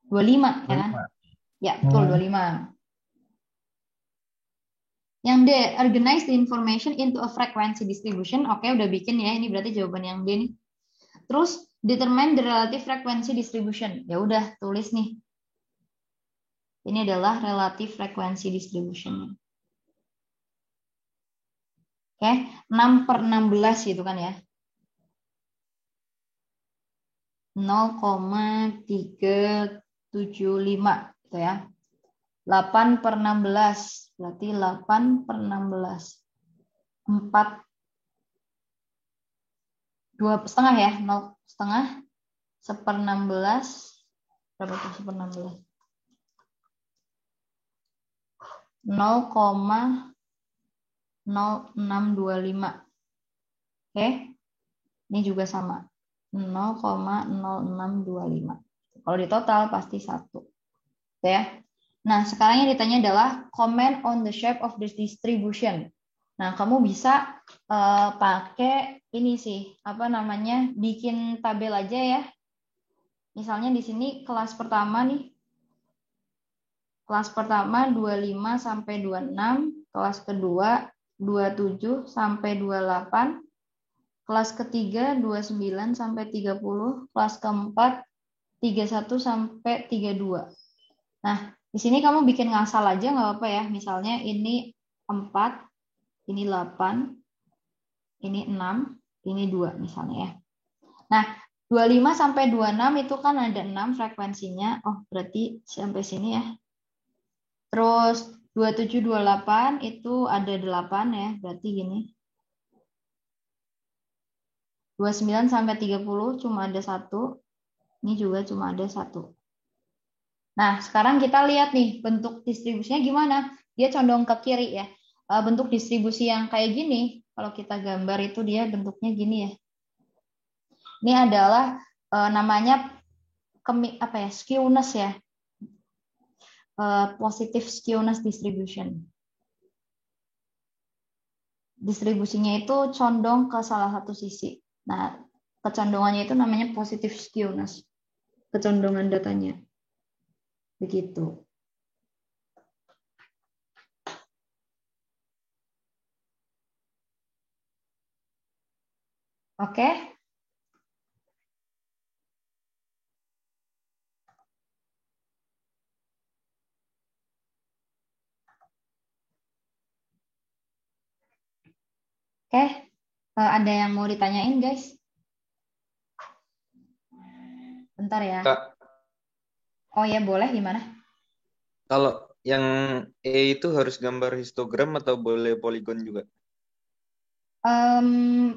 25 ya kan? Ya, betul 25. Yang D, organize the information into a frequency distribution. Oke, udah bikin ya. Ini berarti jawaban yang D nih. Terus determine the relative frequency distribution. Ya udah, tulis nih. Ini adalah relative frequency distribution. Oke, 6/16 gitu kan ya. 0,375 gitu ya. 8/16 berarti 8/16. 4 2,5 ya, 0,5 1/16 berapa tuh 1/16? 0,0625. Oke. Ini juga sama. 0,0625. Kalau di total pasti 1. Ya. Nah, sekarang yang ditanya adalah comment on the shape of this distribution. Nah, kamu bisa pakai ini sih, apa namanya? Bikin tabel aja ya. Misalnya di sini kelas pertama nih. Kelas pertama 25 sampai 26, kelas kedua 27 sampai 28, kelas ketiga 29 sampai 30, kelas keempat 31 sampai 32. Nah, di sini kamu bikin ngasal aja nggak apa-apa ya. Misalnya ini 4, ini 8, ini 6, ini 2 misalnya ya. Nah, 25 sampai 26 itu kan ada 6 frekuensinya. Oh, berarti sampai sini ya. Terus 27, 28 itu ada 8 ya, berarti gini. 29 sampai 30 cuma ada 1. Ini juga cuma ada 1. Nah, sekarang kita lihat nih bentuk distribusinya gimana. Dia condong ke kiri ya. Bentuk distribusi yang kayak gini, kalau kita gambar itu dia bentuknya gini ya. Ini adalah namanya skewness ya. Positive skewness distribution. Distribusinya itu condong ke salah satu sisi. Nah, kecondongannya itu namanya positive skewness. Kecondongan datanya. Begitu. Oke. Oke, ada yang mau ditanyain, guys? Bentar ya. Kak, Oh ya, boleh, gimana? kalau yang E itu harus gambar histogram atau boleh poligon juga?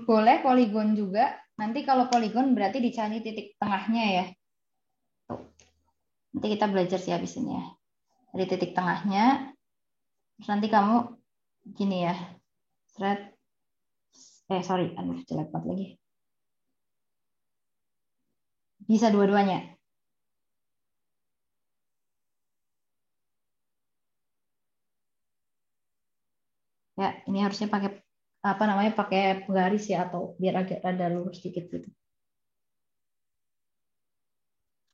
Boleh poligon juga. Nanti kalau poligon berarti dicari titik tengahnya ya. Tuh. Nanti kita belajar sih habis ini ya. Dari titik tengahnya. Terus nanti kamu gini ya. Aduh, jelek banget lagi. Bisa dua-duanya. Ya, ini harusnya pakai pakai penggaris ya, atau biar agak rada lurus dikit gitu.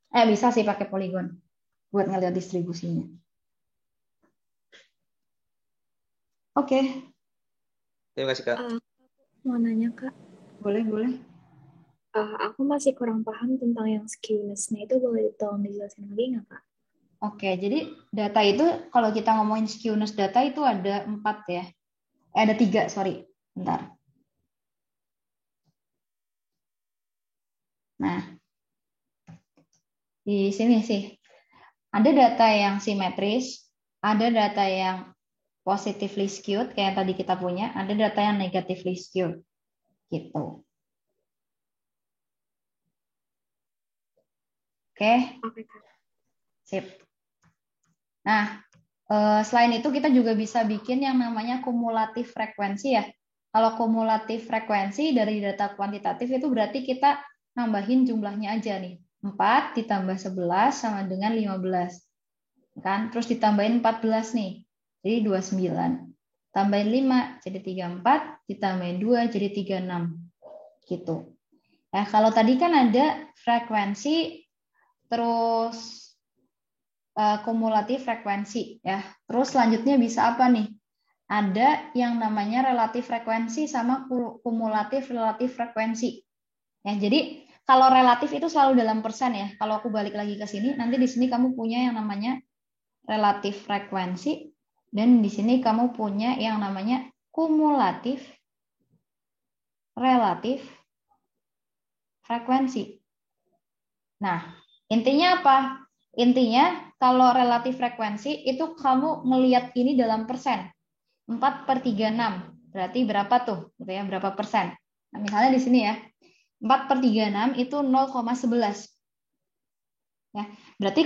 Bisa sih pakai poligon buat ngeliat distribusinya. Oke. Terima kasih, Kak. Mau nanya, Kak. Boleh. Aku masih kurang paham tentang yang skewness-nya itu, boleh tolong dijelasin lagi nggak, Kak? Oke, jadi data itu kalau kita ngomongin skewness data itu ada 4 ya. Ada 3, sorry. Bentar. Nah, di sini sih. Ada data yang simetris, ada data yang positively skewed, kayak yang tadi kita punya, ada data yang negatively skewed. Gitu. Oke. Sip. Nah, selain itu kita juga bisa bikin yang namanya kumulatif frekuensi ya. Kalau kumulatif frekuensi dari data kuantitatif itu berarti kita nambahin jumlahnya aja nih. 4 ditambah 11 sama dengan 15. Kan? Terus ditambahin 14 nih. Jadi 29. Tambahin 5 jadi 34, ditambahin 2 jadi 36. Gitu. Nah, kalau tadi kan ada frekuensi terus kumulatif frekuensi ya. Terus selanjutnya bisa apa nih? ada yang namanya relatif frekuensi sama kumulatif relatif frekuensi. Ya, jadi kalau relatif itu selalu dalam persen ya. Kalau aku balik lagi ke sini, nanti di sini kamu punya yang namanya relatif frekuensi dan di sini kamu punya yang namanya kumulatif relatif frekuensi. Nah, intinya apa? Intinya kalau relatif frekuensi itu kamu melihat ini dalam persen. 4/36. Berarti berapa tuh? Gitu ya, berapa persen? Nah, misalnya di sini ya. 4/36 itu 0,11. Ya, berarti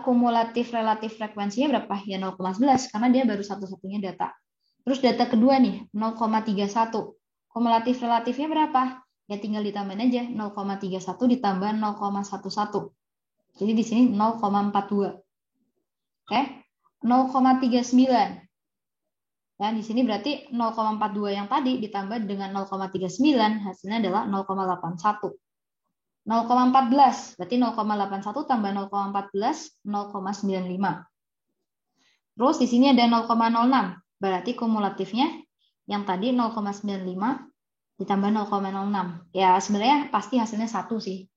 kumulatif relatif frekuensinya berapa? Ya 0,11 karena dia baru satu-satunya data. Terus data kedua nih, 0,31. Kumulatif relatifnya berapa? Ya tinggal ditambahin aja 0,31 ditambah 0,11. Jadi di sini 0,42. Oke. 0,39. Ya, di sini berarti 0,42 yang tadi ditambah dengan 0,39 hasilnya adalah 0,81. 0,14 berarti 0,81 tambah 0,14 0,95. Terus di sini ada 0,06 berarti kumulatifnya yang tadi 0,95 ditambah 0,06. Ya sebenarnya pasti hasilnya 1 sih.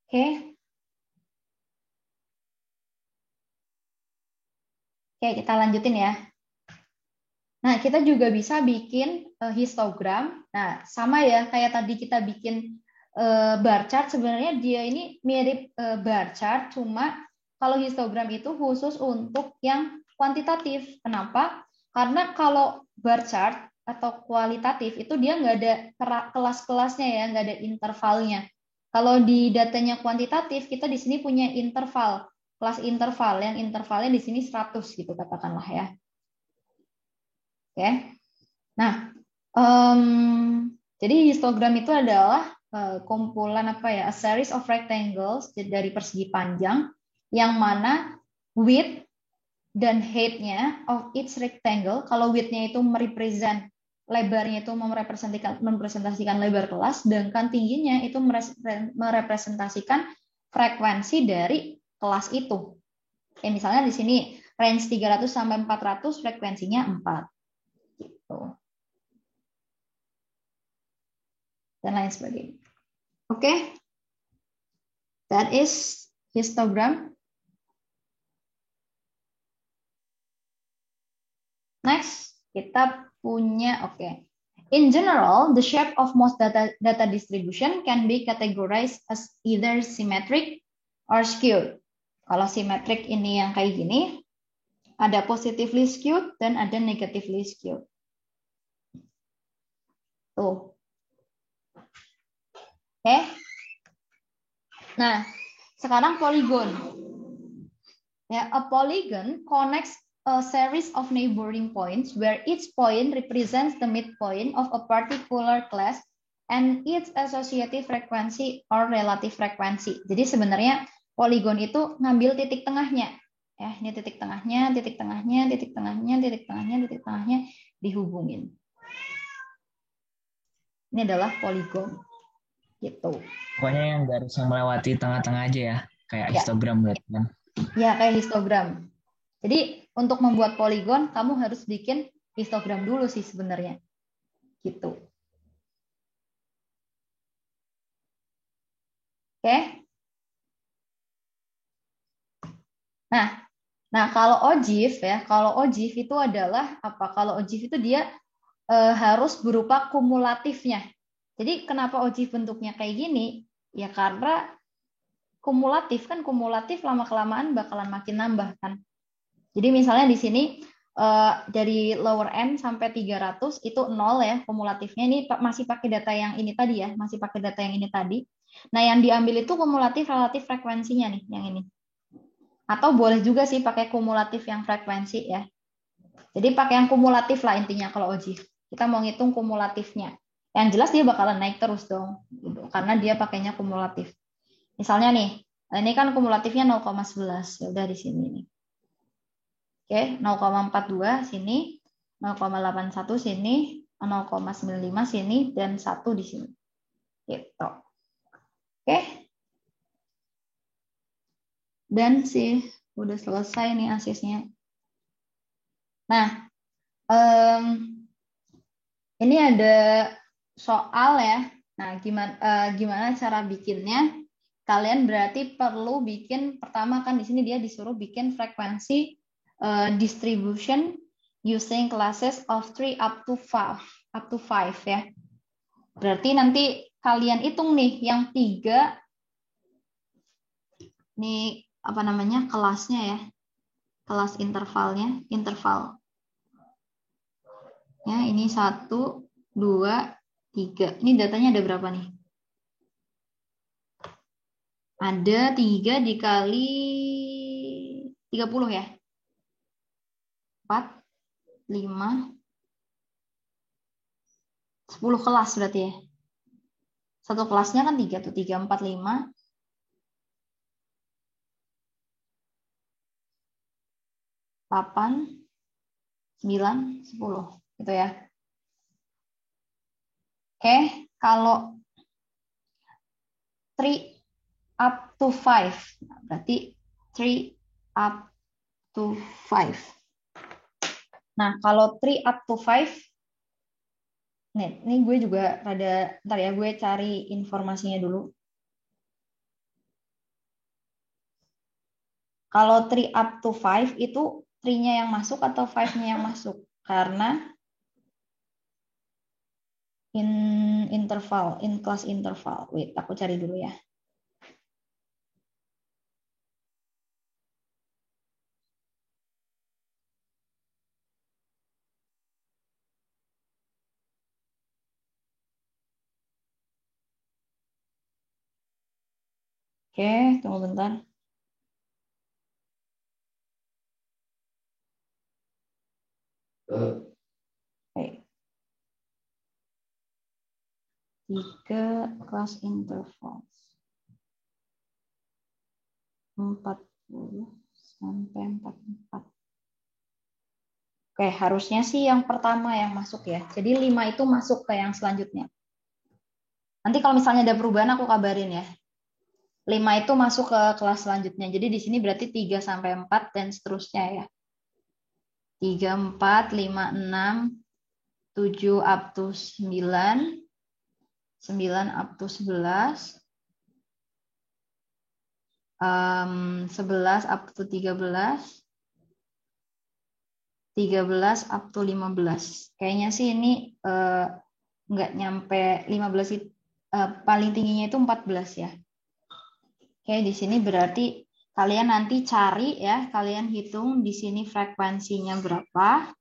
Oke. Oke, kita lanjutin ya. Nah, kita juga bisa bikin histogram. Nah, sama ya kayak tadi kita bikin bar chart, sebenarnya dia ini mirip bar chart, cuma kalau histogram itu khusus untuk yang kuantitatif. Kenapa? Karena kalau bar chart atau kualitatif itu dia nggak ada kelas-kelasnya ya, nggak ada intervalnya. Kalau di datanya kuantitatif, kita di sini punya interval, kelas interval, yang intervalnya di sini 100 gitu katakanlah ya. Oke. Nah, jadi histogram itu adalah kumpulan apa ya? A series of rectangles dari persegi panjang yang mana width dan height-nya of each rectangle, kalau width-nya itu merepresent lebarnya itu merepresentasikan lebar kelas, sedangkan tingginya itu merepresentasikan frekuensi dari kelas itu. Kayak misalnya di sini range 300 sampai 400 frekuensinya 4. Gitu. Dan lain sebagainya. Oke. That is histogram. Next, kita punya In general, the shape of most data distribution can be categorized as either symmetric or skewed. Kalau symmetric ini yang kayak gini, ada positively skewed dan ada negatively skewed. Tuh. Oke. Nah, sekarang polygon. Ya, a polygon connects a series of neighboring points where each point represents the midpoint of a particular class and its associated frequency or relative frequency. Jadi sebenarnya polygon itu ngambil titik tengahnya. Ya, ini titik tengahnya, titik tengahnya, titik tengahnya, titik tengahnya, titik tengahnya dihubungin. Ini adalah polygon. Gitu. Pokoknya yang garis yang melewati tengah-tengah aja ya, kayak histogram berarti kan. Ya, kayak histogram. Jadi untuk membuat poligon kamu harus bikin histogram dulu sih sebenarnya. Gitu. Oke. Nah, kalau ogive ya, kalau ogive itu adalah apa? Kalau ogive itu dia harus berupa kumulatifnya. Jadi kenapa ogive bentuknya kayak gini? Ya karena kumulatif kan, kumulatif lama-kelamaan bakalan makin nambah kan. Jadi misalnya di sini dari lower n sampai 300 itu 0 ya kumulatifnya. Ini masih pakai data yang ini tadi ya, masih pakai data yang ini tadi. Nah, yang diambil itu kumulatif relatif frekuensinya nih, yang ini. Atau boleh juga sih pakai kumulatif yang frekuensi ya. Jadi pakai yang kumulatif lah intinya kalau ogive. Kita mau ngitung kumulatifnya. Yang jelas dia bakalan naik terus dong, karena dia pakainya kumulatif. Misalnya nih, ini kan kumulatifnya 0,11, ya udah di sini nih. Oke, 0,42 sini, 0,81 sini, 0,95 sini dan 1 di sini. Gitu. Oke. Dan sih udah selesai nih asisnya. Nah, ini ada soal ya. Nah, gimana cara bikinnya? Kalian berarti perlu bikin, pertama kan di sini dia disuruh bikin frekuensi distribution using classes of 3 up to 5 ya. Berarti nanti kalian hitung nih yang 3 nih apa namanya kelasnya ya. Kelas intervalnya, interval. Ya, ini 1, 2, 3. Ini datanya ada berapa nih? Ada 3 dikali 30 ya. 4, 5, 10 kelas berarti ya. Satu kelasnya kan 3 tuh, 3, 4, 5. 8, 9, 10. Gitu ya. Oke, kalau 3 up to 5. Berarti 3 up to 5. Nah, kalau 3 up to 5, nih, ini gue juga rada, ntar ya, gue cari informasinya dulu. Kalau 3 up to 5 itu 3-nya yang masuk atau 5-nya yang masuk? Karena in class interval. Wait, aku cari dulu ya. Oke, tunggu bentar. Oke. 3 class intervals. 40 sampai 44. Oke, harusnya sih yang pertama yang masuk ya. Jadi 5 itu masuk ke yang selanjutnya. Nanti kalau misalnya ada perubahan aku kabarin ya. 5 itu masuk ke kelas selanjutnya. Jadi di sini berarti 3 sampai 4 dan seterusnya ya. 3, 4, 5, 6, 7 up to 9, 9 up to 11, 11 up to 13, 13 up to 15. Kayaknya sih ini nggak nyampe 15, paling tingginya itu 14 ya. Oke, di sini berarti kalian nanti cari ya, kalian hitung di sini frekuensinya berapa.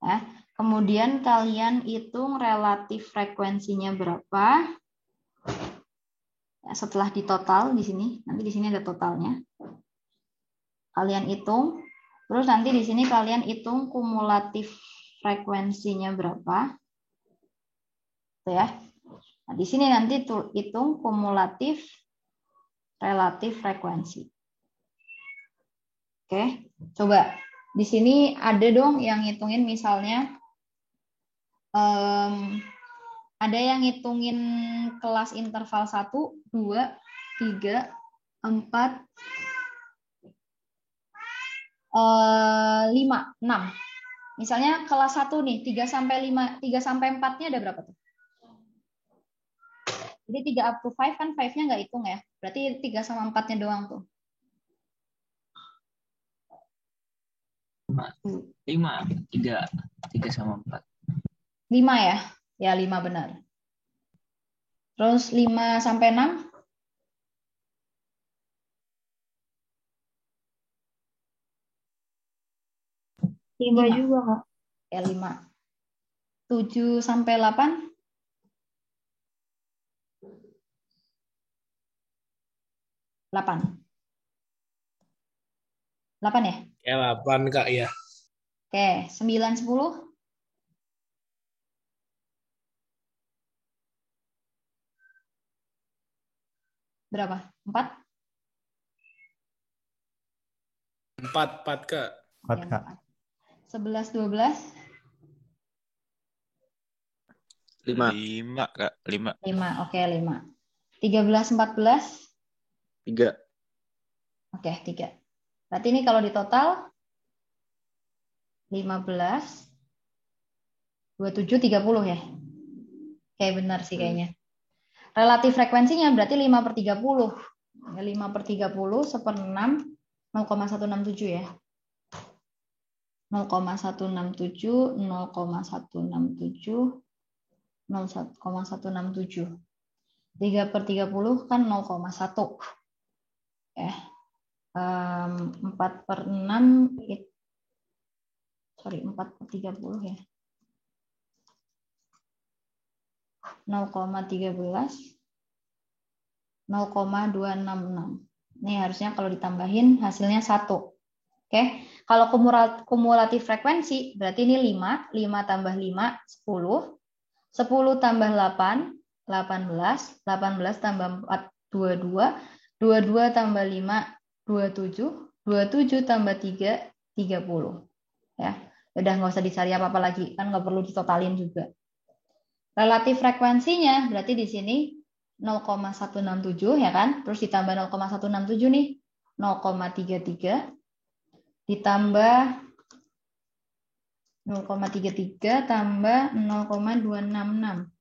Ya. Kemudian kalian hitung relatif frekuensinya berapa. Ya, setelah ditotal di sini, nanti di sini ada totalnya. Kalian hitung, terus nanti di sini kalian hitung kumulatif frekuensinya berapa. Tuh ya. Nah, di sini nanti hitung kumulatif relatif frekuensi. Oke, coba di sini ada dong yang ngitungin misalnya ada yang ngitungin kelas interval 1, 2, 3, 4, 5, 6. Misalnya kelas 1 nih, 3 sampai 5, 3 sampai 4-nya ada berapa tuh? Jadi 3 up to 5 kan 5-nya nggak hitung ya. Berarti 3 sama 4-nya doang tuh. 5, 3 sama 4. 5 ya? Ya 5 benar. Terus 5 sampai 6? 5 juga, Kak. Ya 5. 7 sampai 8? 8. 8 ya? Ya 8 Kak ya. Oke, 9, 10? Berapa? 4? 4 Kak. 4, Kak. 11, 12? 5. 5 Kak, 5. 5, oke 5. 13, 14, 3. oke 3. Berarti ini kalau di total 15, 27, 30 ya? Kayak benar sih kayaknya. Relatif frekuensinya berarti 5/30. 5/30 1/6, 0,167 ya. 0,167, 0,167, 0,167. 3/30 kan 0,1. Ya. 4/6, sorry 4/30 ya. 0,13, 0,266. Ini harusnya kalau ditambahin hasilnya 1. Oke, kalau kumulatif frekuensi berarti ini 5, 5 tambah 5, 10, 10 tambah 8, 18, 18 tambah 4, 22, 22 tambah 5, 27, 27 tambah 3, 30. Ya, udah nggak usah dicari apa-apa lagi, kan nggak perlu ditotalin juga. Relatif frekuensinya berarti di sini 0,167 ya kan, terus ditambah 0,167 nih, 0,33 ditambah 0,33 tambah 0,266.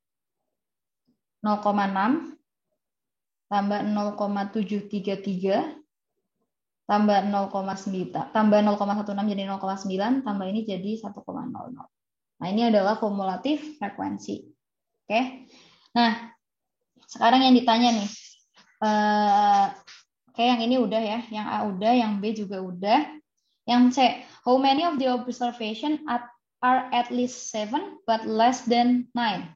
0,6 tambah 0,733 tambah 0,9 tambah 0,16 jadi 0,9 tambah ini jadi 1,00. Nah, ini adalah kumulatif frekuensi. Oke. Nah, sekarang yang ditanya nih. Oke, yang ini udah ya, yang A udah, yang B juga udah. Yang C, how many of the observation are at least 7 but less than 9?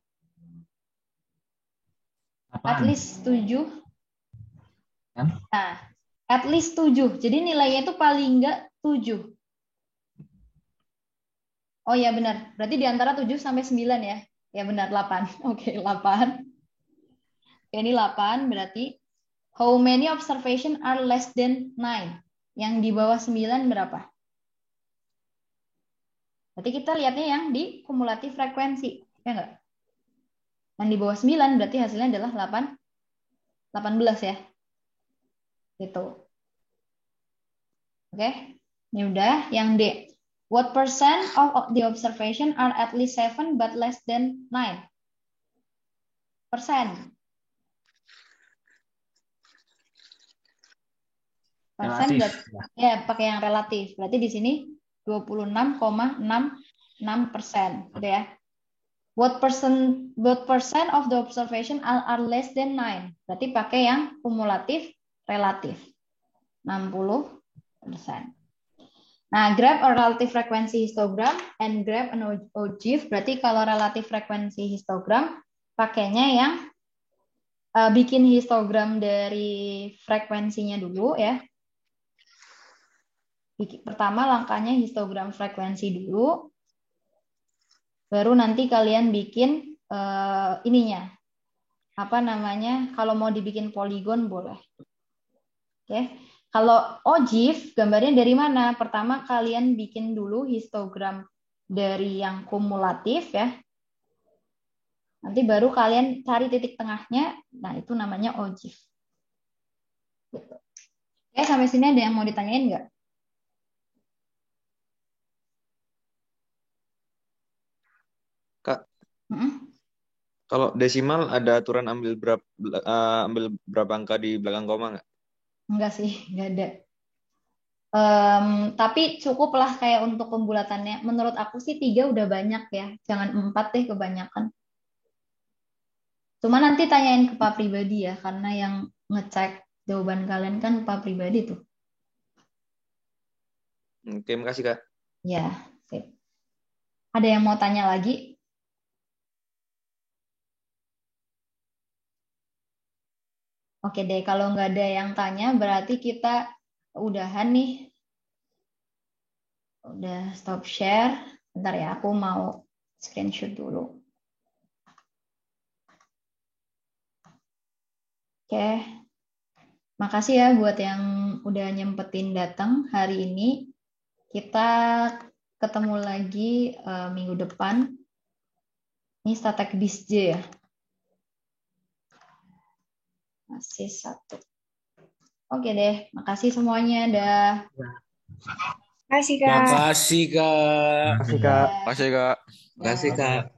At least 7. Kan? Nah, at least 7. Jadi nilainya itu paling enggak 7. Oh ya benar. Berarti di antara 7 sampai 9 ya. Ya benar 8. Oke, 8. Oke, ini 8 berarti how many observation are less than 9? Yang di bawah 9 berapa? Berarti kita lihatnya yang di kumulatif frekuensi, ya enggak? Yang di bawah 9 berarti hasilnya adalah 18 ya. Gitu. Oke, ini udah. Yang D. What percent of the observation are at least 7 but less than 9? Persen. Persen Relatif. berarti, ya pakai yang relatif. Berarti di sini 26,66%. Udah ya. What percent of the observation are less than 9? Berarti pakai yang kumulatif relatif. 60%. Nah, graph or relative frequency histogram and graph and ogive. Berarti kalau relatif frekuensi histogram pakainya yang bikin histogram dari frekuensinya dulu ya. Pertama langkahnya histogram frekuensi dulu. Baru nanti kalian bikin ininya. Apa namanya? Kalau mau dibikin poligon boleh. Oke. Kalau ogive gambarnya dari mana? Pertama kalian bikin dulu histogram dari yang kumulatif ya. Nanti baru kalian cari titik tengahnya. Nah, itu namanya ogive. Gitu. Oke, sampai sini ada yang mau ditanyain nggak? Kak, Mm-mm. kalau desimal ada aturan ambil berapa angka di belakang koma nggak? Enggak sih, enggak ada. Tapi cukuplah kayak untuk pembulatannya. Menurut aku sih 3 udah banyak ya. Jangan 4 deh kebanyakan. Cuma nanti tanyain ke Pak pribadi ya, karena yang ngecek jawaban kalian kan Pak pribadi tuh. Oke, makasih Kak. Ya, sip. Ada yang mau tanya lagi? Oke deh, kalau nggak ada yang tanya berarti kita udahan nih. Udah stop share. Bentar ya, aku mau screenshot dulu. Oke. Makasih ya buat yang udah nyempetin datang hari ini. Kita ketemu lagi minggu depan. Ini statek disj ya. Masih 1. Oke deh, makasih semuanya. Dah. Kasih Kak. Makasih Kak. Makasih Kak. Makasih, Kak. Makasih, Kak.